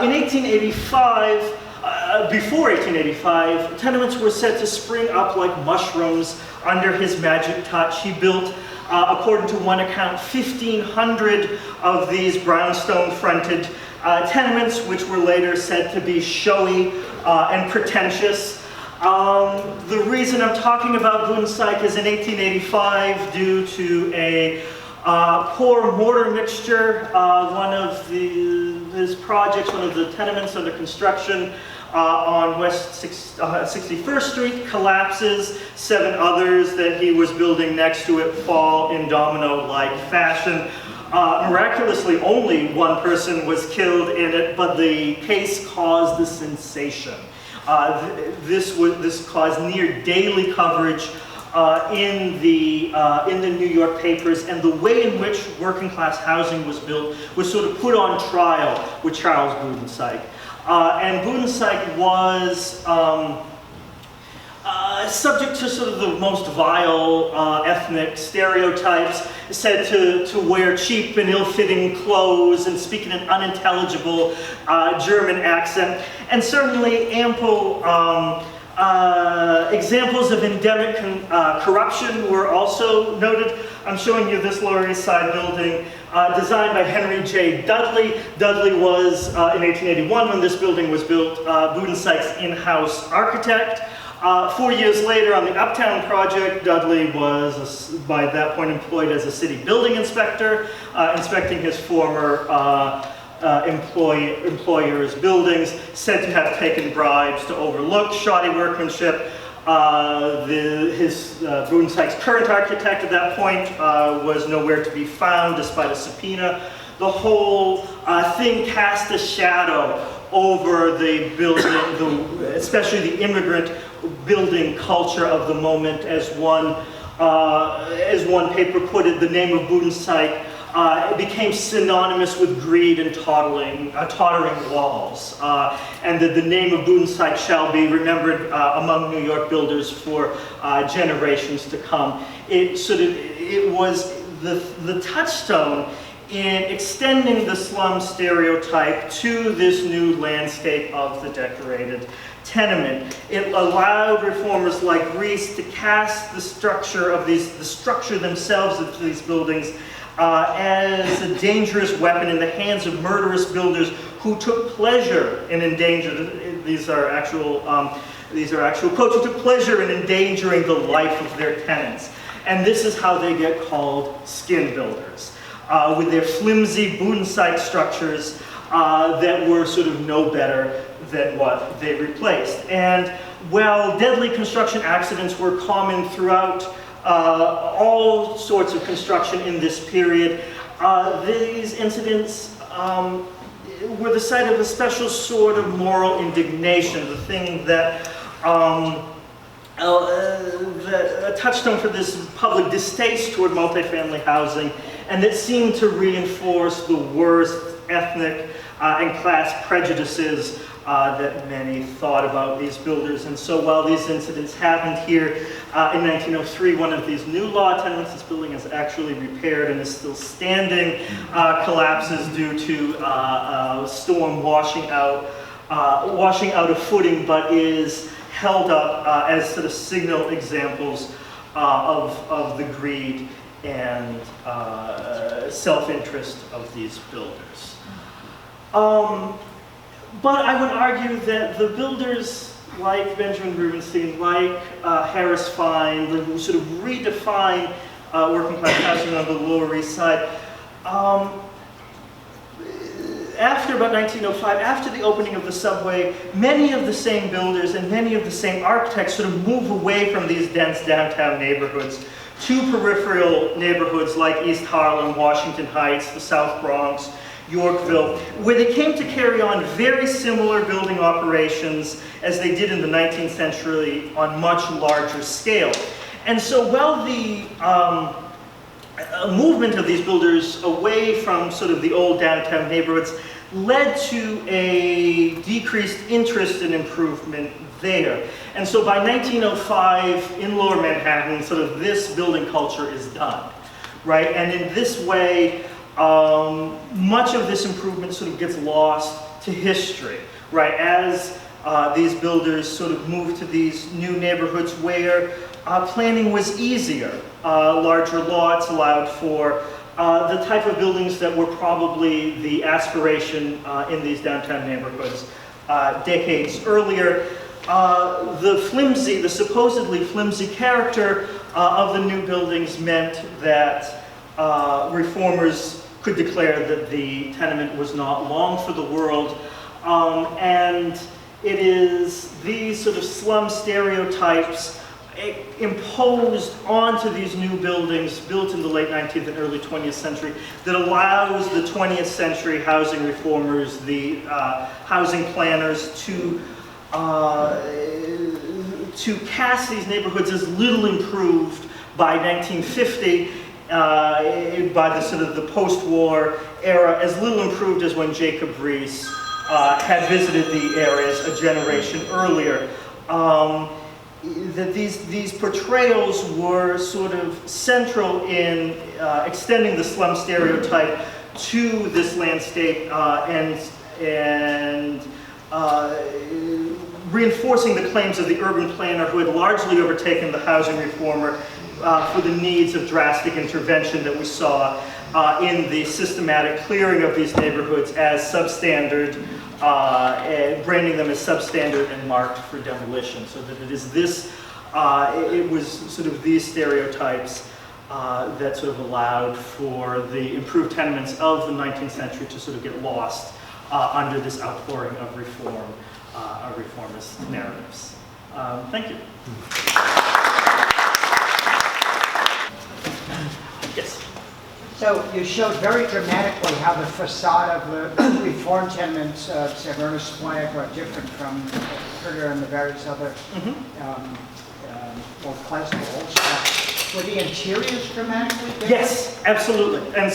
In 1885, before 1885, tenements were said to spring up like mushrooms under his magic touch. He built, according to one account, 1,500 of these brownstone-fronted tenements, which were later said to be showy and pretentious. The reason I'm talking about Budensyk is in 1885, due to a poor mortar mixture, one of his projects, one of the tenements under construction on West 61st Street collapses. 7 others that he was building next to it fall in domino-like fashion. Miraculously, only one person was killed in it, but the case caused a sensation. This caused near daily coverage in the New York papers, and the way in which working class housing was built was sort of put on trial with Charles Budensyk. And Budensyk was subject to sort of the most vile ethnic stereotypes, said to wear cheap and ill-fitting clothes and speak in an unintelligible German accent, and certainly ample examples of endemic corruption were also noted. I'm showing you this Lower East Side building designed by Henry J. Dudley. Dudley was, in 1881, when this building was built, Budensyk's in-house architect. 4 years later, on the Uptown project, Dudley was, by that point, employed as a city building inspector, inspecting his former employer's buildings, said to have taken bribes to overlook shoddy workmanship. Budensyk's current architect at that point was nowhere to be found, despite a subpoena. The whole thing cast a shadow over the building, especially the immigrant building culture of the moment. As one paper put it, the name of Budensyk it became synonymous with greed and tottering walls, and that the name of Boudinstein shall be remembered among New York builders for generations to come. It was the touchstone in extending the slum stereotype to this new landscape of the decorated tenement. It allowed reformers like Rees to cast the structure themselves of these buildings as a dangerous weapon in the hands of murderous builders who took pleasure in endangering. These are actual quotes. Who took pleasure in endangering the life of their tenants, and this is how they get called skin builders, with their flimsy Boudinstein structures that were sort of no better than what they replaced. And while deadly construction accidents were common throughout all sorts of construction in this period, these incidents were the site of a special sort of moral indignation, the thing that a touchstone for this public distaste toward multifamily housing, and that seemed to reinforce the worst ethnic and class prejudices that many thought about these builders. And so while these incidents happened here in 1903, one of these new law tenements, this building is actually repaired and is still standing, collapses due to a storm washing out a footing, but is held up as sort of signal examples of the greed and self-interest of these builders. But I would argue that the builders like Benjamin Rubenstein, like Harris Fine, who sort of redefine working class housing on the Lower East Side, after about 1905, after the opening of the subway, many of the same builders and many of the same architects sort of move away from these dense downtown neighborhoods to peripheral neighborhoods like East Harlem, Washington Heights, the South Bronx, Yorkville, where they came to carry on very similar building operations as they did in the 19th century on much larger scale. And so while the movement of these builders away from sort of the old downtown neighborhoods led to a decreased interest in improvement there. And so by 1905, in Lower Manhattan, sort of this building culture is done, right? And in this way, much of this improvement sort of gets lost to history, right? As these builders sort of move to these new neighborhoods where planning was easier. Larger lots allowed for the type of buildings that were probably the aspiration in these downtown neighborhoods decades earlier. The supposedly flimsy character of the new buildings meant that reformers could declare that the tenement was not long for the world. And it is these sort of slum stereotypes imposed onto these new buildings built in the late 19th and early 20th century that allows the 20th century housing reformers, the housing planners to cast these neighborhoods as little improved by 1950, by the sort of the post-war era, as little improved as when Jacob Riis had visited the areas a generation earlier. That these portrayals were sort of central in extending the slum stereotype to this landscape and reinforcing the claims of the urban planner who had largely overtaken the housing reformer for the needs of drastic intervention that we saw in the systematic clearing of these neighborhoods as substandard, branding them as substandard and marked for demolition. So that it is this, it was sort of these stereotypes that sort of allowed for the improved tenements of the 19th century to sort of get lost under this outpouring of reform, reformist narratives. Thank you. Yes. So you showed very dramatically how the facade of the reform tenements of St. Ernest Square are different from Herder and the various other more classical old stuff. Were the interiors dramatically different? Yes, absolutely. And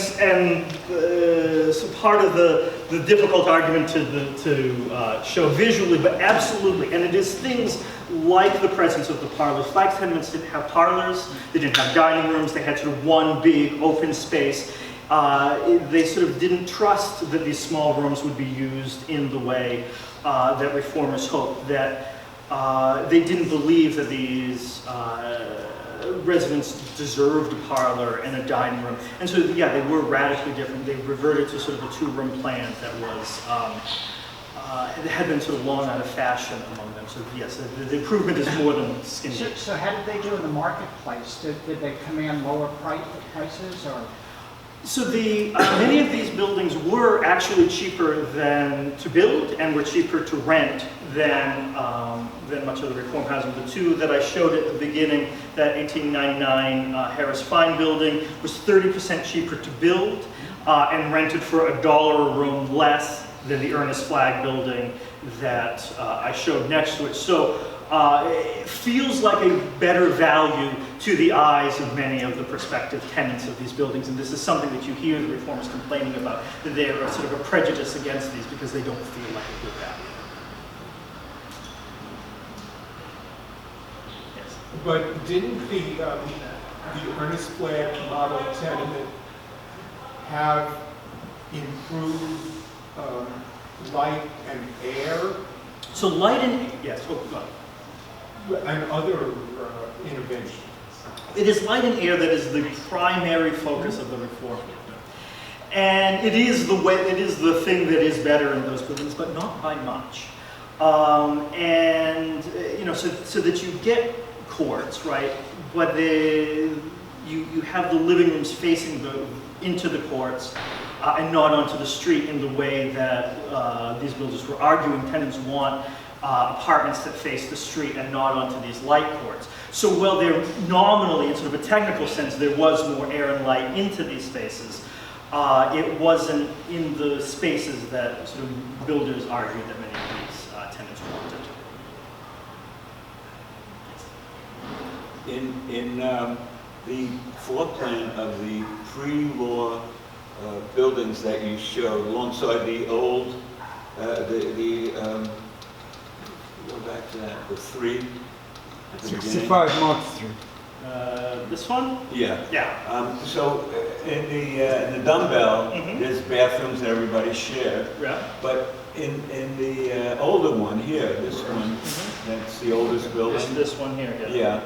so part of the difficult argument to show visually, but absolutely. And it is things like the presence of the parlors. Flag tenements didn't have parlors, they didn't have dining rooms, they had sort of one big open space. They sort of didn't trust that these small rooms would be used in the way that reformers hoped, that they didn't believe that these residents deserved a parlor and a dining room. And so, yeah, they were radically different. They reverted to sort of a two-room plan that was, it had been sort of long out of fashion among them. So yes, the improvement is more than skin deep. So how did they do in the marketplace? Did they command lower prices, or? So many of these buildings were actually cheaper than to build and were cheaper to rent than much of the reform housing. The two that I showed at the beginning, that 1899 Harris Fine building, was 30% cheaper to build and rented for $1 a room less than the Ernest Flagg building that I showed next to it. So it feels like a better value to the eyes of many of the prospective tenants of these buildings, and this is something that you hear the reformers complaining about, that there are sort of a prejudice against these because they don't feel like a good value. Yes. But didn't the Ernest Flagg model tenement have improved light and air? So light and, yes, oh, go on. And other interventions. It is light and air that is the primary focus of the reform movement. And it is the thing that is better in those buildings, but not by much. And you know, so that you get courts, right? But you have the living rooms facing into the courts and not onto the street in the way that these builders were arguing. Tenants want apartments that face the street and not onto these light courts. So while there nominally, in sort of a technical sense, there was more air and light into these spaces, it wasn't in the spaces that sort of builders argued that many of these tenants wanted. In the floor plan of the pre-law buildings that you showed alongside the old, go back to that, the three at the 65 Mark Street. This one? Yeah. Yeah. So in the dumbbell, there's bathrooms that everybody shared. Yeah. But in the older one here, this one, that's the oldest building. This one here. Yeah.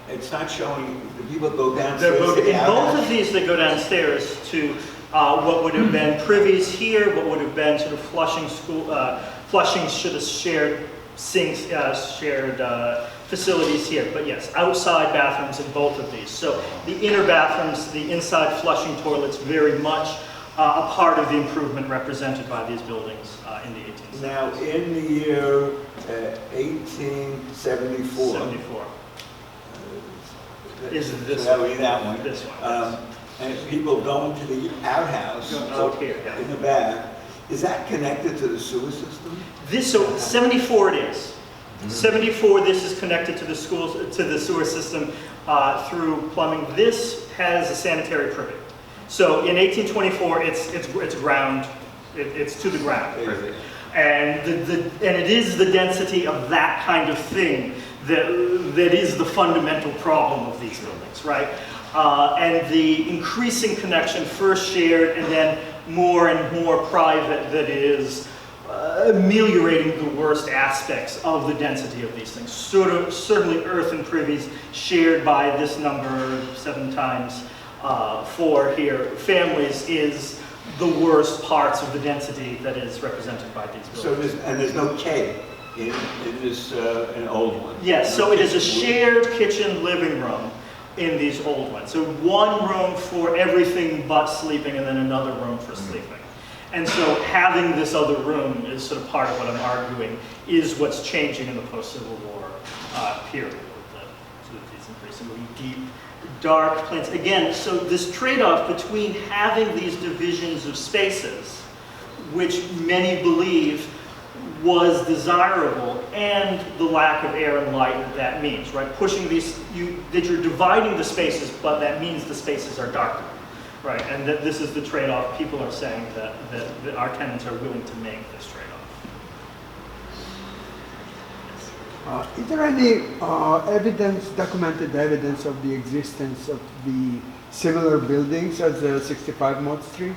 It's not showing. The people go downstairs. In both of these, they go downstairs to what would have been privies here, what would have been sort of Flushing school. Flushing should have shared sinks, shared facilities here. But yes, outside bathrooms in both of these. So the inner bathrooms, the inside flushing toilets, very much a part of the improvement represented by these buildings in the 1870s. Now, in the year 1874. 74. Is this that would be that one. This one. And people going to the outhouse out here, yeah. in the back. Is that connected to the sewer system? So 74 it is. 74, this is connected to the sewer system through plumbing. This has a sanitary privy. So in 1824, it's ground. It's to the ground. And it is the density of that kind of thing that is the fundamental problem of these buildings, right? And the increasing connection, first shared and then more and more private, that is ameliorating the worst aspects of the density of these things. Certainly earth and privies shared by this number 7 times 4 here, families, is the worst parts of the density that is represented by these buildings. So there's no K in this an old one. Yes, so it is a shared kitchen living room in these old ones. So one room for everything but sleeping and then another room for sleeping. And so having this other room is sort of part of what I'm arguing is what's changing in the post-Civil War period with these increasingly deep, dark plans. Again, so this trade-off between having these divisions of spaces, which many believe was desirable, and the lack of air and light that means, right? Pushing these, that you're dividing the spaces, but that means the spaces are darker, right? And that this is the trade-off people are saying that our tenants are willing to make this trade-off. Is there any documented evidence of the existence of the similar buildings as 65 Mott Street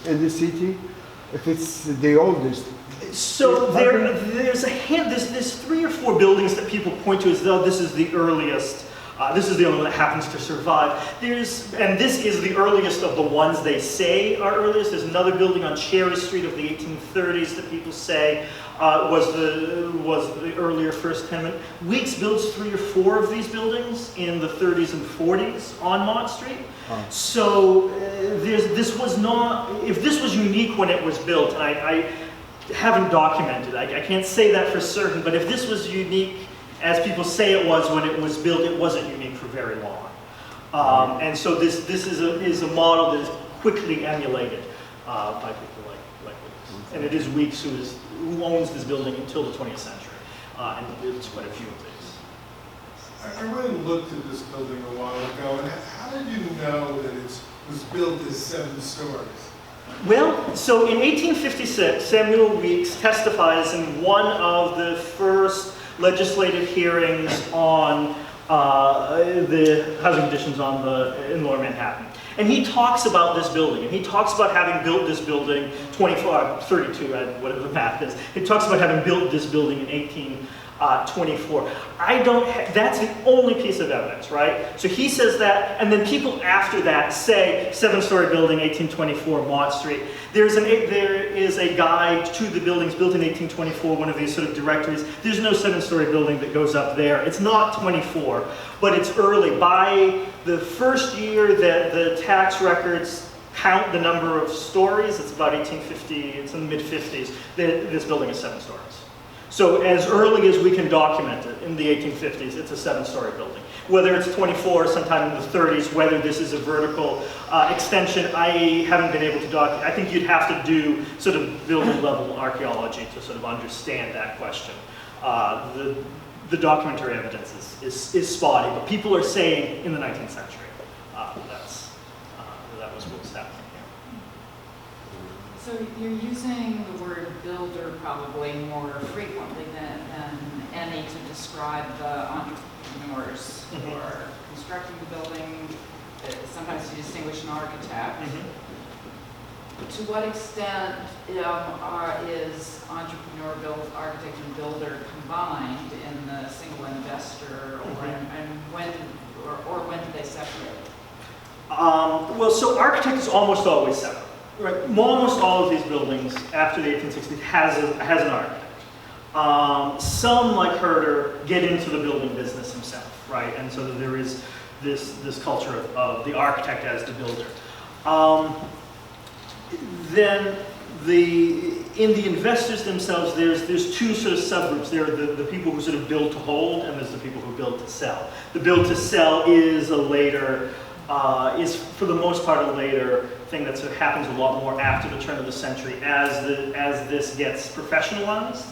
in the city? If it's the oldest. So there's 3 or 4 buildings that people point to as though this is the earliest. This is the only one that happens to survive. And this is the earliest of the ones they say are earliest. There's another building on Cherry Street of the 1830s that people say was the earlier first tenement. Weeks builds 3 or 4 of these buildings in the 30s and 40s on Mott Street. So this was not, if this was unique when it was built, and I haven't documented, I can't say that for certain, but if this was unique as people say it was when it was built, it wasn't unique for very long. And so this is a model that is quickly emulated by people like this. And it is Weeks who owns this building until the 20th century, and builds quite a few of these. I really looked at this building a while ago, and how did you know that it was built as 7 stories? Well, so in 1856, Samuel Weeks testifies in one of the first legislative hearings on the housing conditions in Lower Manhattan. And he talks about this building, and he talks about having built this building 32, whatever the math is. He talks about having built this building in 1824. That's the only piece of evidence, right? So he says that, and then people after that say 7-story building, 1824, Mott Street. There is a guide to the buildings built in 1824, one of these sort of directories. There's no 7-story building that goes up there. It's not 24, but it's early. By the first year that the tax records count the number of stories, it's about 1850, it's in the mid-50s, this building is 7 stories. So as early as we can document it, in the 1850s, it's a 7-story building. Whether it's 24 sometime in the 30s, whether this is a vertical extension, I haven't been able to document. I think you'd have to do sort of building level archaeology to sort of understand that question. The documentary evidence is spotty, but people are saying in the 19th century that was what was happening here. So you're using the word builder probably more frequently than any to describe the entrepreneurs who are constructing the building. Sometimes you distinguish an architect. To what extent is entrepreneur, architect, and builder combined in the single investor, or when do they separate? Well, so architect is almost always separate. Right. Almost all of these buildings after the 1860s has an architect. Some, like Herder, get into the building business himself, right? And so there is this culture of the architect as the builder. Then in the investors themselves, there's 2 sort of subgroups. There are the people who sort of build to hold, and there's the people who build to sell. The build to sell is is for the most part a later thing that sort of happens a lot more after the turn of the century as this gets professionalized.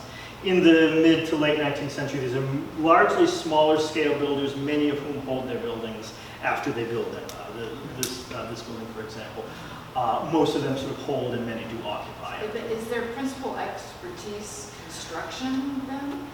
In the mid to late 19th century, these are largely smaller scale builders, many of whom hold their buildings after they build them. This building, for example, most of them sort of hold and many do occupy it. Is their principal expertise construction then?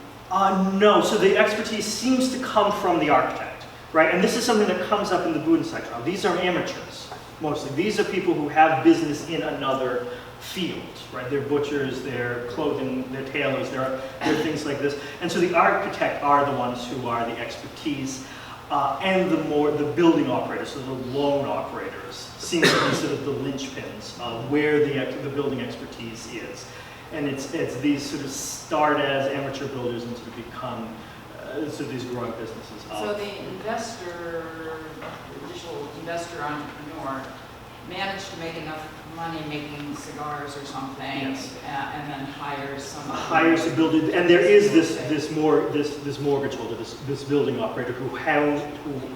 No, so the expertise seems to come from the architect, right? And this is something that comes up in the Bodenseite. These are amateurs, mostly. These are people who have business in another field, right? They're butchers, they're clothing, they're tailors, they're things like this. And so the architect are the ones who are the expertise, and the building operators, so the loan operators, seem to be sort of the linchpins of where the building expertise is. And it's these sort of start as amateur builders and sort of become sort of these growing businesses. So the initial investor entrepreneur managed to make enough money making cigars or something, Yes. and then hires someone. Hires a builder, and there is this mortgage holder, this building operator who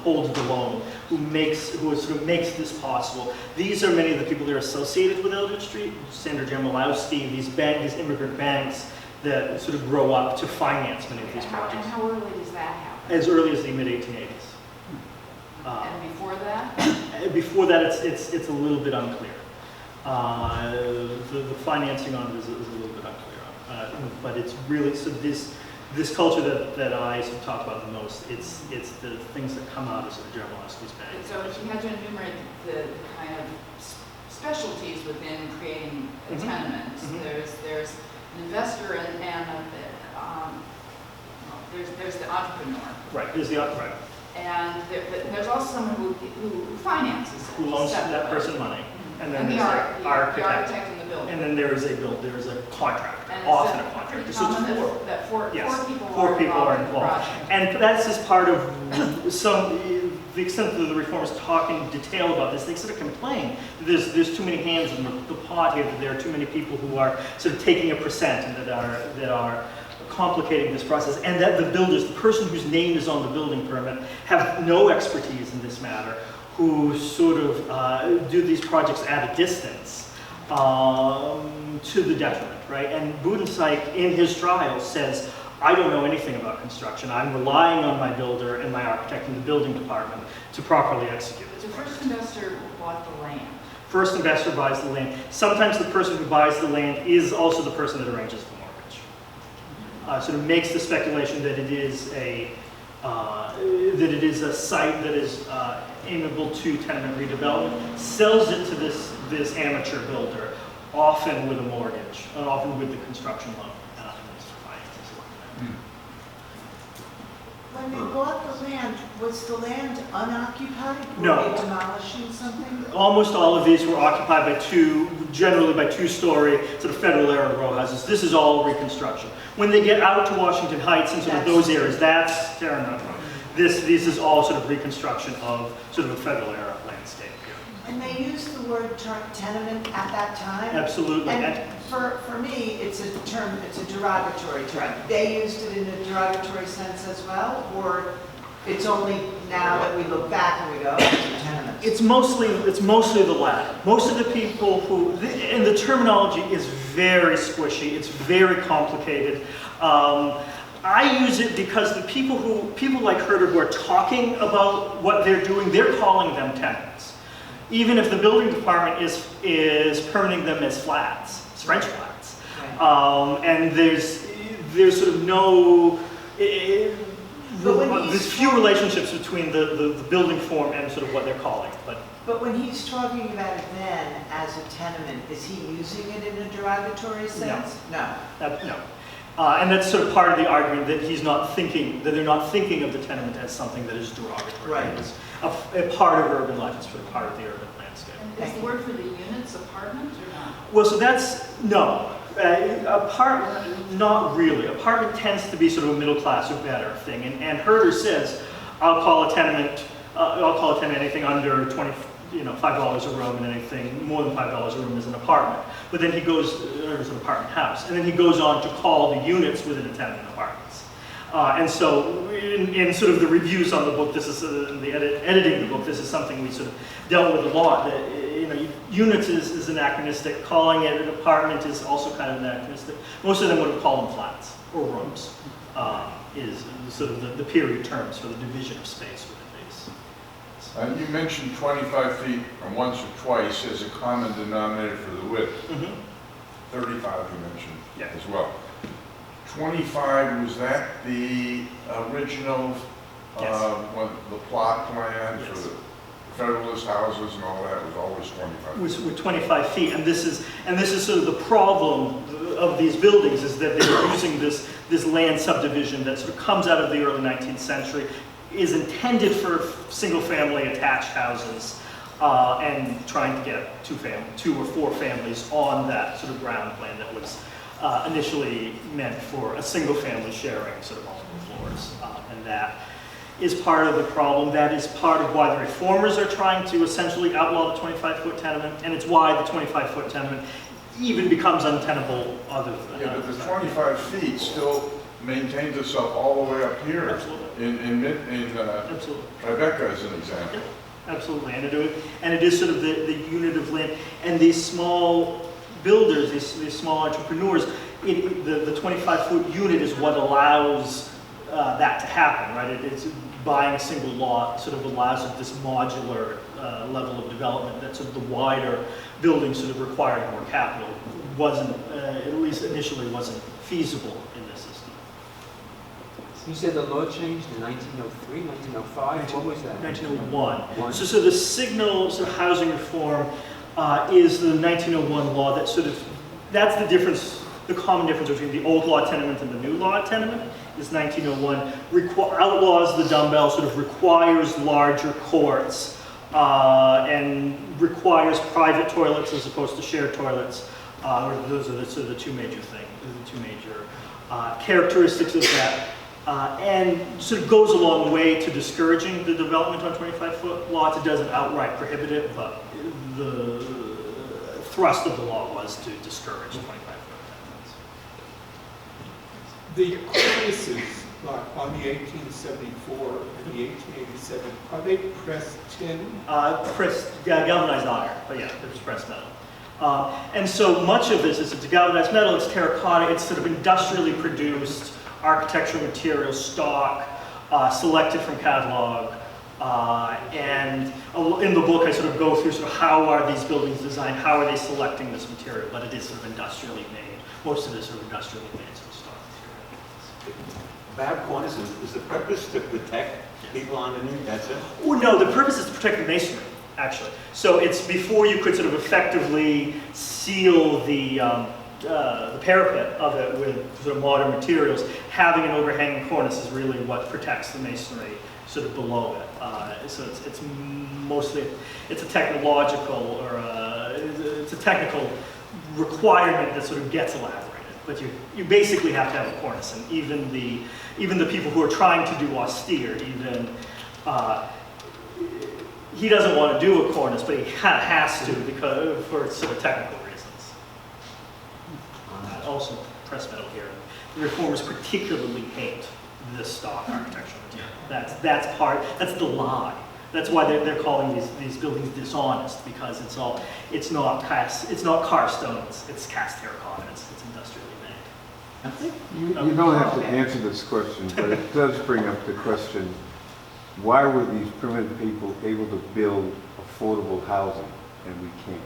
holds the loan, who sort of makes this possible. These are many of the people that are associated with Eldridge Street, Sandra Jamalowski, these immigrant banks that sort of grow up to finance many of these projects. And how early does that happen? As early as the mid-1880s. And before that? Before that, it's a little bit unclear. The financing on it is a little bit unclear. But it's really, so this culture that I sort of talk about the most, it's the things that come out of sort of Jamalowski's bank. So if you had to enumerate the kind of specialties within creating a tenement, there's an investor and there's the entrepreneur. Right, there's the right. And there's also someone who finances it. Who loans that person money. And then the there's the architect. in the building. And then there is a contractor, And often a it's contractor. pretty So it's common four. that four Yes, people four people are in the involved. project. And that's just part of the extent that the reformers talk in detail about this, they sort of complain that there's too many hands in the pot here, that there are too many people who are sort of taking a percent and that are complicating this process, and that the builders, the person whose name is on the building permit, have no expertise in this matter, who sort of do these projects at a distance to the detriment, right? And Budensyk, in his trial, says, I don't know anything about construction. I'm relying on my builder and my architect in the building department to properly execute The this first project. investor bought the land. First investor buys the land. Sometimes the person who buys the land is also the person that arranges the mortgage. Sort of makes the speculation that it is a site that is amenable to tenement redevelopment, sells it to this amateur builder, often with a mortgage, and often with the construction loan. When they bought the land, was the land unoccupied? No. Were they demolishing something? Almost all of these were occupied by generally by two-story sort of federal era row houses. This is all reconstruction. When they get out to Washington Heights and sort of those areas, that's Terra Nova. This is all sort of reconstruction of sort of a federal era landscape here. And they used the word tenement at that time? Absolutely. And for me, it's a term, it's a derogatory term. They used it in a derogatory sense as well, or it's only now that we look back and we go, it's tenements? It's mostly the latter. Most of the people and the terminology is very squishy. It's very complicated. I use it because the people like Herder who are talking about what they're doing, they're calling them tenements. Even if the building department is permitting them as flats, as French flats. Right. And there's sort of no, there's few relationships between the building form and sort of what they're calling. But when he's talking about it then as a tenement, is he using it in a derogatory sense? No. No. And that's sort of part of the argument that they're not thinking of the tenement as something that is derogatory. Right. It's a part of urban life, it's sort of part of the urban landscape. And is the word for the units apartment or not? Well, so no. Apartment, not really. Apartment tends to be sort of a middle class or better thing. And Herder says, I'll call a tenement anything under $5 a room, and anything more than $5 a room is an apartment. But then he goes, or is an apartment house, and then he goes on to call the units within a tenement apartments. And so in sort of the reviews on the book, this is editing the book, this is something we sort of dealt with a lot. That, units is anachronistic. Calling it an apartment is also kind of anachronistic. Most of them would call them flats or rooms. Is sort of the period terms for the division of space within these. You mentioned 25 feet once or twice as a common denominator for the width. 35 you mentioned as well. 25, was that the original, the plot plan for the Federalist houses and all that was always 25 feet? With 25 feet, and this is sort of the problem of these buildings, is that they're using this land subdivision that sort of comes out of the early 19th century, is intended for single-family attached houses, and trying to get two or four families on that sort of ground plan that was initially meant for a single family sharing sort of multiple floors, and that is part of the problem. That is part of why the reformers are trying to essentially outlaw the 25-foot tenement, and it's why the 25-foot tenement even becomes untenable other than Yeah, but the 25 feet still maintains itself all the way up here. Absolutely. Absolutely. Tribeca is an example. Yeah, absolutely, and it is sort of the unit of land. And these small builders, these small entrepreneurs, the 25-foot unit is what allows that to happen, right? It's buying a single lot sort of allows it this modular level of development that sort of the wider building sort of requiring more capital wasn't, at least initially, wasn't feasible in this system. You said the law changed in 1903, 1905? What was that? 1901. So the signal sort of housing reform is the 1901 law that sort of, that's the difference, the common difference between the old law tenement and the new law tenement is 1901, outlaws the dumbbell, sort of requires larger courts, and requires private toilets as opposed to shared toilets. Those are the, sort of the two major things, the two major characteristics of that. And sort of goes a long way to discouraging the development on 25-foot lots. It doesn't outright prohibit it, but the thrust of the law was to discourage 25-foot tenements. The cornices on the 1874 and the 1887, are they pressed tin? Galvanized iron, but yeah, it was pressed metal. And so much of this is it's galvanized metal, it's terracotta, it's sort of industrially produced architectural material stock, selected from catalog. And in the book I sort of go through sort of how are these buildings designed, how are they selecting this material, but it is sort of industrially made. Most of it is sort of industrially made sort of stock material. Bad corners, is the purpose to protect people underneath, that's it? Well, no, the purpose is to protect the masonry, actually. So it's before you could sort of effectively seal the parapet of it with sort of modern materials, having an overhanging cornice is really what protects the masonry sort of below it. So it's mostly, it's a technological or it's a technical requirement that sort of gets elaborated. But you basically have to have a cornice, and even the people who are trying to do austere, he doesn't want to do a cornice, but he kind of has to because for sort of technical reasons. Also, pressed metal here. The reformers particularly hate this stock architectural material. That's the lie. That's why they're calling these buildings dishonest, because it's not car stones, it's cast terracotta, it's industrially made. You don't have to answer this question, but it does bring up the question, why were these primitive people able to build affordable housing and we can't?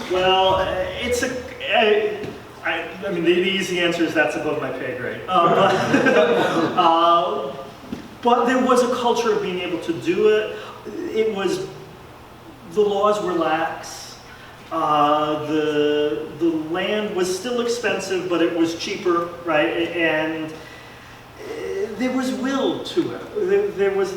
Well, I mean, the easy answer is that's above my pay grade. But there was a culture of being able to do it. The laws were lax. The land was still expensive, but it was cheaper, right? And there was will to it. There was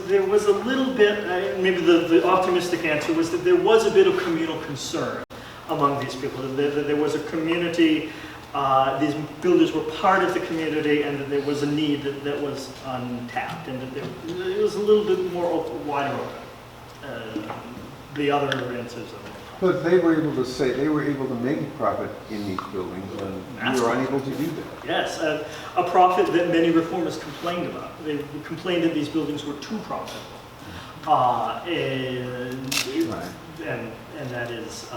a little bit, maybe the optimistic answer was that there was a bit of communal concern among these people. There was a community, these builders were part of the community, and that there was a need that was untapped, and that it was a little bit more wider open. The other answers are But they were able to make a profit in these buildings, and you were unable to do that. Yes, a profit that many reformers complained about. They complained that these buildings were too profitable. And that is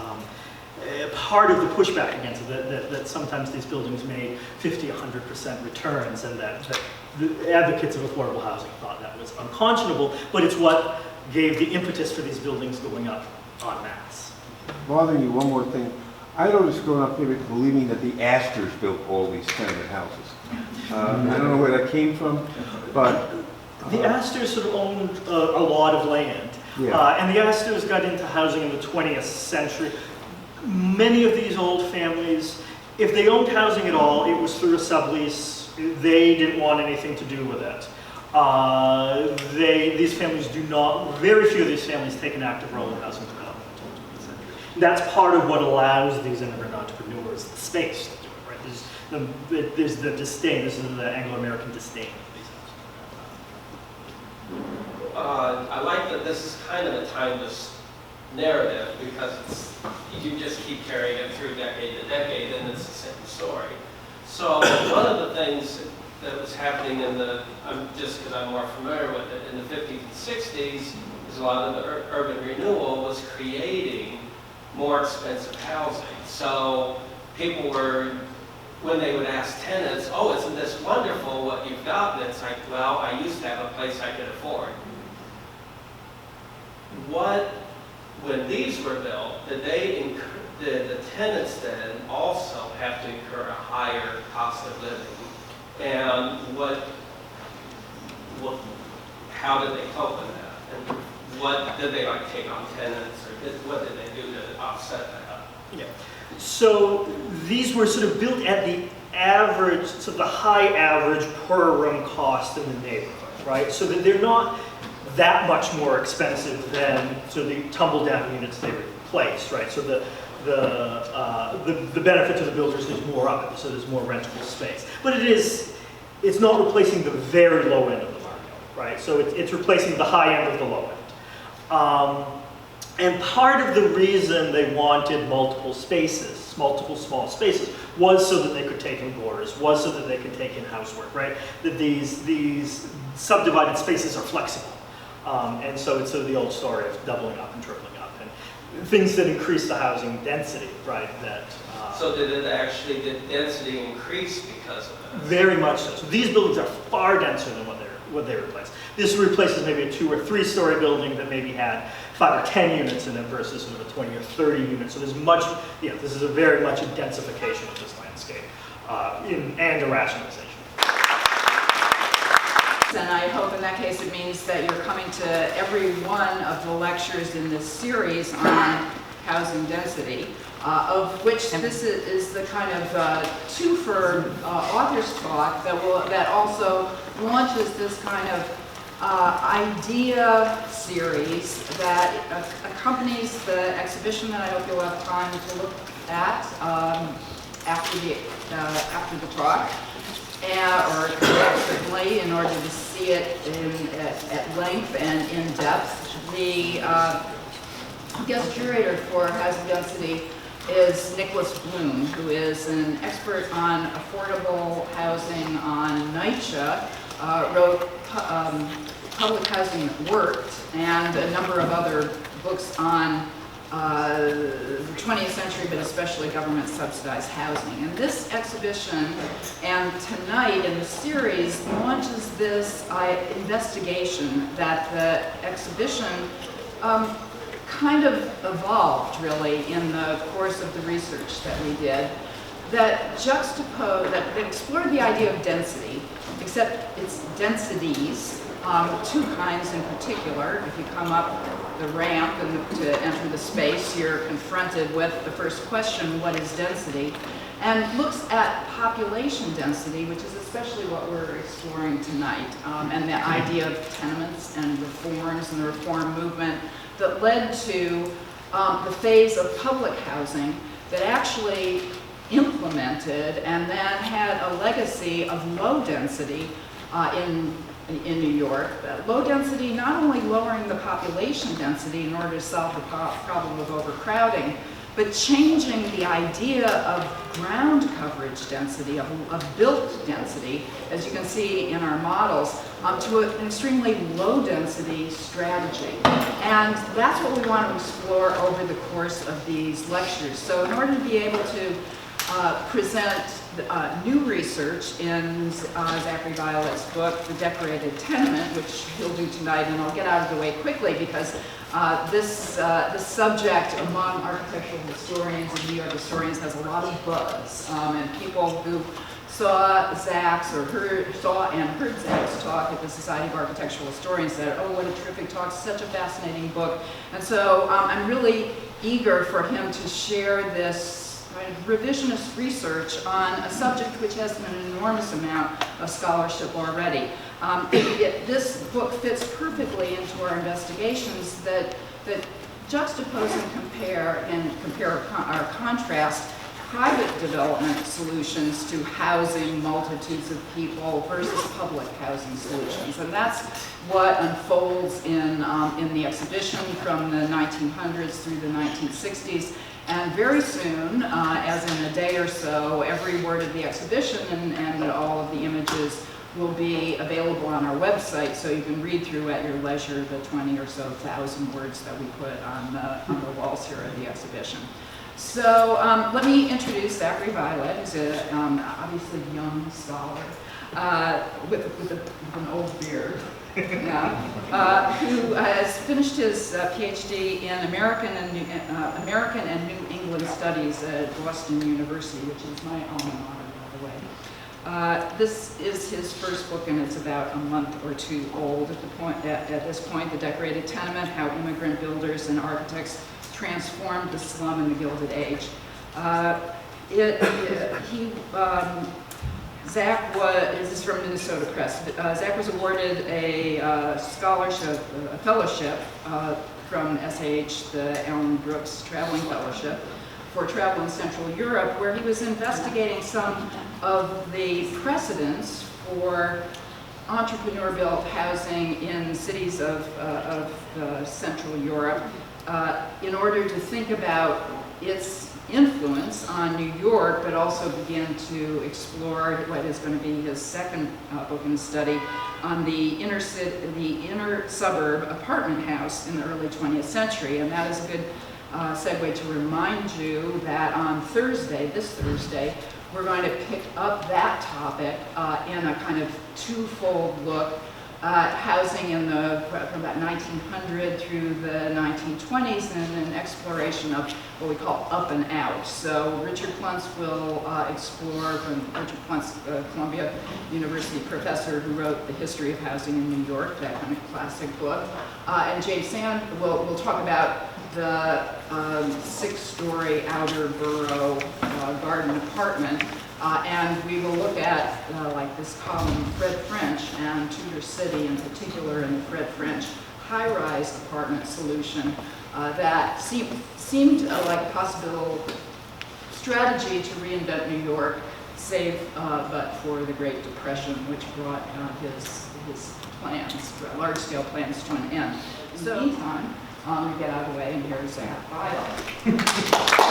part of the pushback against it, that sometimes these buildings made 50, 100% returns, and that the advocates of affordable housing thought that was unconscionable, but it's what gave the impetus for these buildings going up en masse. Bothering you, one more thing. I noticed growing up here believing that the Astors built all these tenement houses. I don't know where that came from, but... The Astors sort of owned a lot of land. Yeah. And the Astors got into housing in the 20th century. Many of these old families, if they owned housing at all, it was through a sublease. They didn't want anything to do with it. These families do not, very few of these families take an active role in housing development. That's part of what allows these immigrant entrepreneurs the space to do it, right? There's the disdain, this is the Anglo-American disdain. I like that this is kind of a timeless narrative because you just keep carrying it through decade to decade and it's the same story. So one of the things that was happening just because I'm more familiar with it, in the 50s and 60s, is a lot of the urban renewal was creating more expensive housing. So people were, when they would ask tenants, oh, isn't this wonderful what you've got? And it's like, well, I used to have a place I could afford. When these were built, did the tenants then also have to incur a higher cost of living? And how did they cope with that? And what did they take on tenants, or what did they do to offset that? Yeah. So these were sort of built at the average, sort of the high average per room cost in the neighborhood, right? So that they're not that much more expensive than the tumble down units they replaced, right? So the benefit to the builders is more of it, so there's more rentable space. But it's not replacing the very low end of the market, right? So it's replacing the high end of the low end. And part of the reason they wanted multiple spaces, multiple small spaces, was so that they could take in boarders, was so that they could take in housework, right? That these subdivided spaces are flexible. And so it's sort of the old story of doubling up and tripling up, and things that increase the housing density, right? So did density increase because of that? Very much so. So these buildings are far denser than what they replaced. This replaces maybe a 2 or 3 story building that maybe had 5 or 10 units in it versus sort of a 20 or 30 units. So there's this is very much a densification of this landscape and a rationalization. And I hope in that case it means that you're coming to every one of the lectures in this series on housing density, of which this is the kind of twofer author's talk that also launches this kind of idea series that accompanies the exhibition that I hope you'll have time to look at after the talk. Or certainly in order to see it at length and in depth. The guest curator for housing density is Nicholas Bloom, who is an expert on affordable housing on NYCHA, wrote Public Housing That Worked, and a number of other books on the 20th century, but especially government subsidized housing. And this exhibition and tonight in the series launches this investigation that the exhibition kind of evolved really in the course of the research that we did, that that explored the idea of density, except it's densities, 2 kinds in particular. If you come up the ramp and to enter the space, you're confronted with the first question, what is density? And looks at population density, which is especially what we're exploring tonight, and the idea of tenements and reforms and the reform movement that led to the phase of public housing that actually implemented and then had a legacy of low density in New York. Low density, not only lowering the population density in order to solve the problem of overcrowding, but changing the idea of ground coverage density, of built density, as you can see in our models, to an extremely low density strategy. And that's what we want to explore over the course of these lectures. So in order to be able to present new research in Zachary Violette's book, The Decorated Tenement, which he'll do tonight, and I'll get out of the way quickly because this subject among architectural historians and New York historians has a lot of buzz, and people who saw Zach's or saw and heard Zach's talk at the Society of Architectural Historians said, oh, what a terrific talk, such a fascinating book. And so I'm really eager for him to share this revisionist research on a subject which has an enormous amount of scholarship already. This book fits perfectly into our investigations that juxtapose and compare or contrast private development solutions to housing multitudes of people versus public housing solutions. And that's what unfolds in the exhibition from the 1900s through the 1960s. And very soon, as in a day or so, every word of the exhibition and all of the images will be available on our website, so you can read through at your leisure the 20 or so thousand words that we put on the walls here at the exhibition. So let me introduce Zachary Violette, who's a obviously young scholar with an old beard. Yeah, who has finished his PhD in American and New England Studies at Boston University, which is my alma mater, by the way. This is his first book, and it's about a month or two old at this point, The Decorated Tenement, How Immigrant Builders and Architects Transformed the Slum in the Gilded Age. Zach this is from Minnesota Press. Zach was awarded a scholarship, a fellowship from SAH, the Alan Brooks Traveling Fellowship, for travel in Central Europe, where he was investigating some of the precedents for entrepreneur-built housing in cities of Central Europe in order to think about its influence on New York, but also begin to explore what is going to be his second book in the study on the inner suburb apartment house in the early 20th century. And that is a good segue to remind you that on Thursday, this Thursday, we're going to pick up that topic in a kind of twofold look at housing from about 1900 through the 1920s, and an exploration of what we call up and out. So Richard Pluntz will explore, from Richard Pluntz, Columbia University professor who wrote The History of Housing in New York, that kind of classic book. And James Sand will talk about the 6-story outer borough garden apartment. And we will look at, like this column, Fred French and Tudor City in particular, and the Fred French high-rise apartment solution that seemed like a possible strategy to reinvent New York, save but for the Great Depression, which brought his plans, large-scale plans, to an end. In the meantime, we get out of the way, and here's Zach Violette.